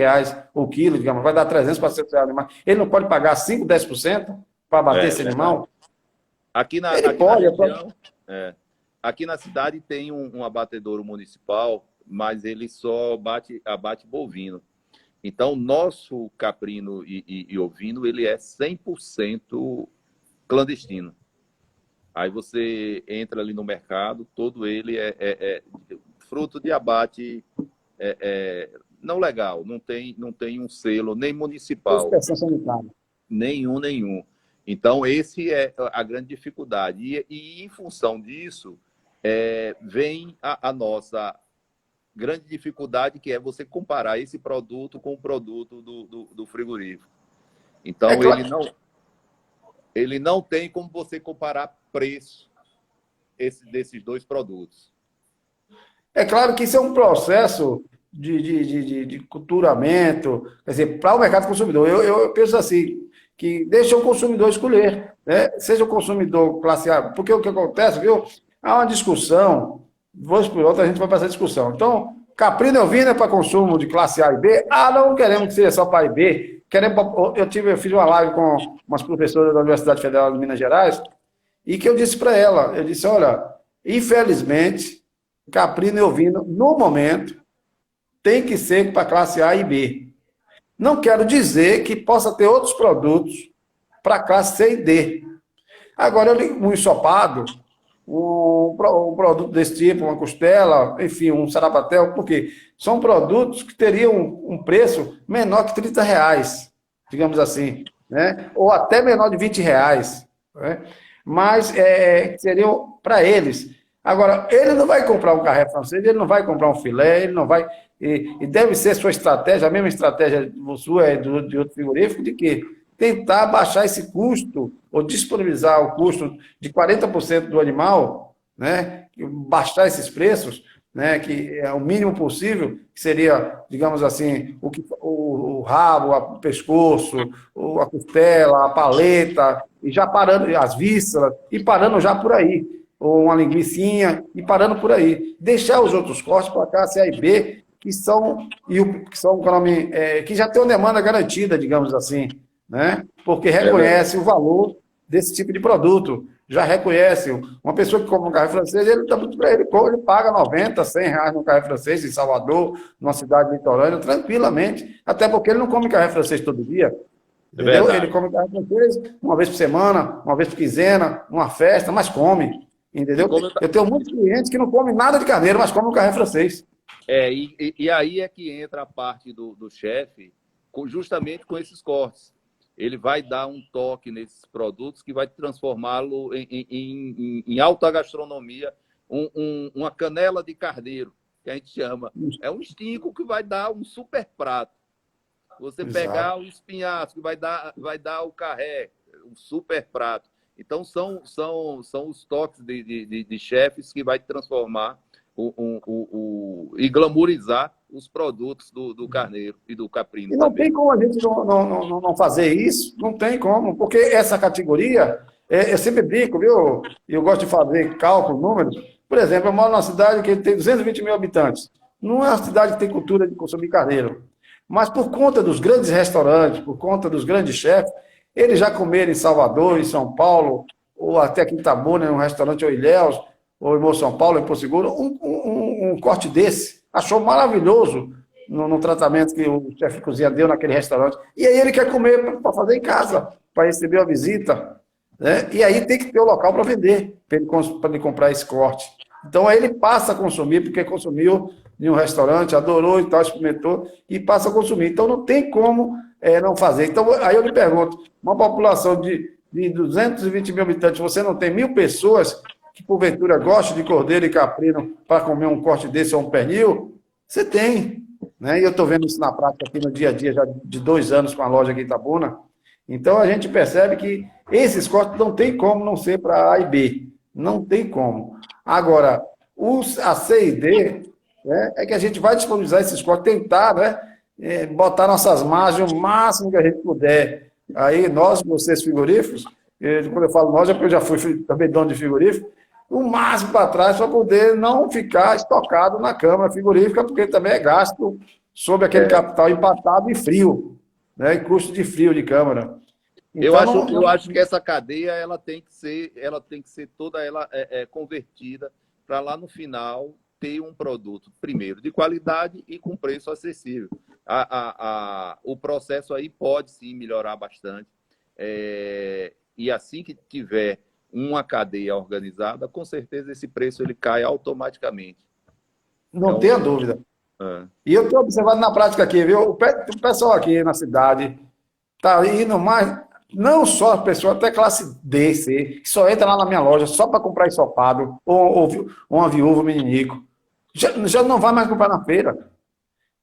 o quilo, digamos, vai dar R$ 300, R$ 400. Ele não pode pagar 5%, 10% para abater esse animal? Aqui na região, aqui na cidade tem um abatedouro municipal, mas ele só abate bovino. Então, nosso caprino e ovino, ele é 100% clandestino. Aí você entra ali no mercado, todo ele é fruto de abate não legal, não tem um selo nem municipal. Inspeção sanitária. Nenhum. Então, esse é a grande dificuldade. E em função disso, vem a nossa grande dificuldade, que é você comparar esse produto com o produto do frigorífico. Então, ele não tem como você comparar preço desses dois produtos. É claro que isso é um processo de culturamento, quer dizer, para o mercado consumidor. Eu penso assim, que deixa o consumidor escolher, né? Seja o consumidor classe A, porque o que acontece, viu? Há uma discussão, vez por outra a gente vai fazer discussão. Então, caprino e ovino é para consumo de classe A e B? Não queremos que seja só para A e B. Eu fiz uma live com umas professoras da Universidade Federal de Minas Gerais, e que eu disse para ela, olha, infelizmente, caprino e ovino, no momento, tem que ser para classe A e B. Não quero dizer que possa ter outros produtos para classe C e D. Agora, um ensopado, um produto desse tipo, uma costela, enfim, um sarapatel, porque são produtos que teriam um preço menor que R$ 30, digamos assim, né? Ou até menor de R$ 20, né? Mas seriam para eles. Agora, ele não vai comprar um carré francês, ele não vai comprar um filé, ele não vai... E deve ser sua estratégia, a mesma estratégia sua de outro frigorífico, de quê? Tentar baixar esse custo, ou disponibilizar o custo de 40% do animal, né? Baixar esses preços, né? Que é o mínimo possível, que seria, digamos assim, o rabo, o pescoço, a costela, a paleta, e já parando, as vísceras, e parando já por aí. Ou uma linguicinha, e parando por aí. Deixar os outros cortes para cá, C, A e B, que já tem uma demanda garantida, digamos assim, né? Porque reconhece o valor desse tipo de produto. Já reconhece. Uma pessoa que compra um carré francês, ele paga R$ 90, R$ 100 no carré francês, em Salvador, numa cidade litorânea, tranquilamente. Até porque ele não come carré francês todo dia. Entendeu? Ele come carré francês uma vez por semana, uma vez por quinzena, numa festa, mas come. Entendeu? Eu tenho muitos clientes que não comem nada de carneiro, mas comem o carré francês. E aí é que entra a parte do chefe, justamente com esses cortes. Ele vai dar um toque nesses produtos que vai transformá-lo em alta gastronomia, uma canela de carneiro, que a gente chama. É um estinco que vai dar um super prato. Você pegar o espinhaço, que vai dar o carré, um super prato. Então, são os toques de chefes que vai transformar e glamourizar os produtos do carneiro e do caprino. E não tem como a gente não fazer isso, não tem como, porque essa categoria, eu sempre brinco, viu? Eu gosto de fazer cálculo, números. Por exemplo, eu moro numa cidade que tem 220 mil habitantes. Não é uma cidade que tem cultura de consumir carneiro. Mas por conta dos grandes restaurantes, por conta dos grandes chefes, eles já comeram em Salvador, em São Paulo, ou até aqui em Itabuna, em um restaurante ou Ilhéus, ou em São Paulo, em Porto Seguro, um corte desse, achou maravilhoso no tratamento que o chefe de cozinha deu naquele restaurante. E aí ele quer comer para fazer em casa, para receber a visita. Né? E aí tem que ter o local para vender, para ele comprar esse corte. Então aí ele passa a consumir, porque consumiu em um restaurante, adorou e tal, experimentou, e passa a consumir. Então não tem como não fazer. Então aí eu lhe pergunto, uma população de 220 mil habitantes, você não tem 1.000 pessoas que porventura gostam de cordeiro e caprino para comer um corte desse ou um pernil? Você tem. Né? E eu estou vendo isso na prática aqui no dia a dia, já de 2 anos com a loja aqui em Itabuna. Então a gente percebe que esses cortes não tem como não ser para A e B. Não tem como. Agora, a C e D, né, é que a gente vai disponibilizar esses cortes, tentar, né, botar nossas margens o máximo que a gente puder. Aí nós, vocês frigoríficos, quando eu falo nós, é porque eu já fui também dono de frigorífico, o máximo para trás para poder não ficar estocado na câmara frigorífica, porque também é gasto sobre aquele capital empatado e frio, né, e custo de frio de câmara. Então, eu acho que essa cadeia ela tem que ser toda ela convertida para lá no final ter um produto, primeiro, de qualidade e com preço acessível. O processo aí pode sim melhorar bastante. E assim que tiver uma cadeia organizada, com certeza esse preço ele cai automaticamente. Não tenha dúvida. E eu estou observando na prática aqui, viu? O pessoal aqui na cidade está indo mais, não só a pessoa, até classe D, C, que só entra lá na minha loja só para comprar ensopado, ou uma viúva, um meninico. Já não vai mais comprar na feira.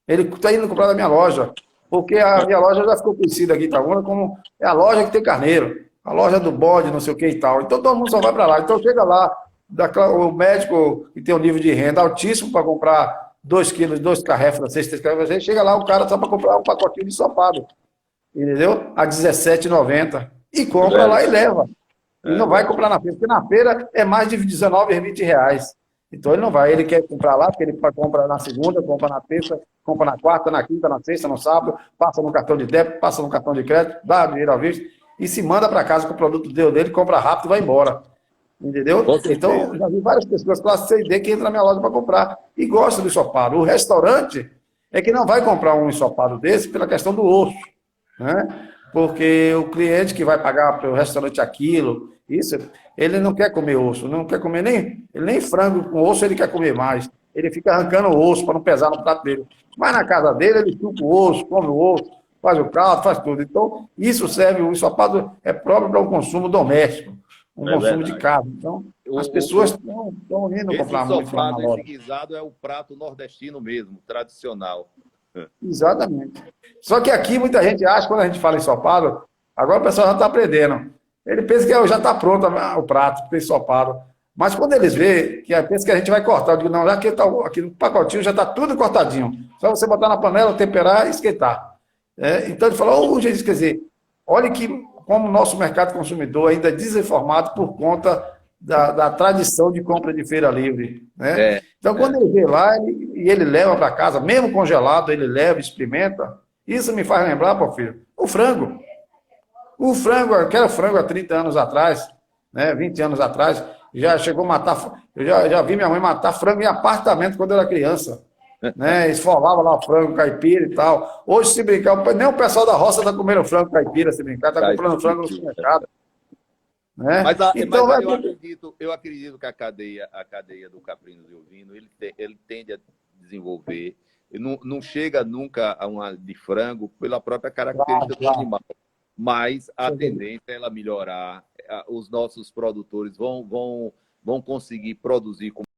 Ele está indo comprar na minha loja, porque a minha loja já ficou conhecida aqui em Itabuna como é a loja que tem carneiro, a loja do bode, não sei o que e tal. Então todo mundo só vai para lá. Então chega lá, o médico que tem um nível de renda altíssimo para comprar 2 quilos, 2 carré francês, 3 carré francês, chega lá o cara só para comprar um pacotinho de ensopado. Entendeu? A R$17,90. E compra lá e leva. E não vai comprar na feira, porque na feira é mais de R$19, R$20. Então ele não vai, ele quer comprar lá, porque ele compra na segunda, compra na terça, compra na quarta, na quinta, na sexta, no sábado, passa no cartão de débito, passa no cartão de crédito, dá dinheiro à vista e se manda para casa com o produto dele, compra rápido e vai embora. Entendeu? Então, já vi várias pessoas, classe C e D, que entram na minha loja para comprar e gostam do ensopado. O restaurante é que não vai comprar um ensopado desse pela questão do osso. Né? Porque o cliente que vai pagar para o restaurante aquilo, isso, ele não quer comer osso, não quer comer nem frango com osso, ele quer comer mais. Ele fica arrancando o osso para não pesar no prato dele. Mas na casa dele, ele chupa o osso, come o osso, faz o caldo, faz tudo. Então, isso serve, o ensopado é próprio para um consumo doméstico, um consumo de casa. Então, as pessoas estão indo comprar muito lá na loja. Esse guisado é o prato nordestino mesmo, tradicional. Exatamente. Só que aqui muita gente acha, quando a gente fala ensopado, agora o pessoal já está aprendendo. Ele pensa que já está pronto o prato, ensopado. Mas quando eles veem, pensa que a gente vai cortar, eu digo, não, aqui no pacotinho já está tudo cortadinho. Só você botar na panela, temperar e esquentar. Então ele falou, gente, quer dizer, olha que como o nosso mercado consumidor ainda é desinformado por conta da tradição de compra de feira livre. Né? Então, quando ele vê lá, ele leva para casa, mesmo congelado, ele leva, experimenta. Isso me faz lembrar, Porfírio, o frango. O frango, aquele frango há 30 anos atrás, né, 20 anos atrás, já chegou a matar. Eu já vi minha mãe matar frango em apartamento quando eu era criança. Né, esfolava lá o frango caipira e tal. Hoje, se brincar, nem o pessoal da roça está comendo frango caipira, se brincar, está comprando frango no supermercado. Né? Mas eu acredito que a cadeia do caprino e ovino, ele tende a desenvolver, não chega nunca a uma de frango pela própria característica do animal, mas a tendência é ela melhorar, os nossos produtores vão conseguir produzir com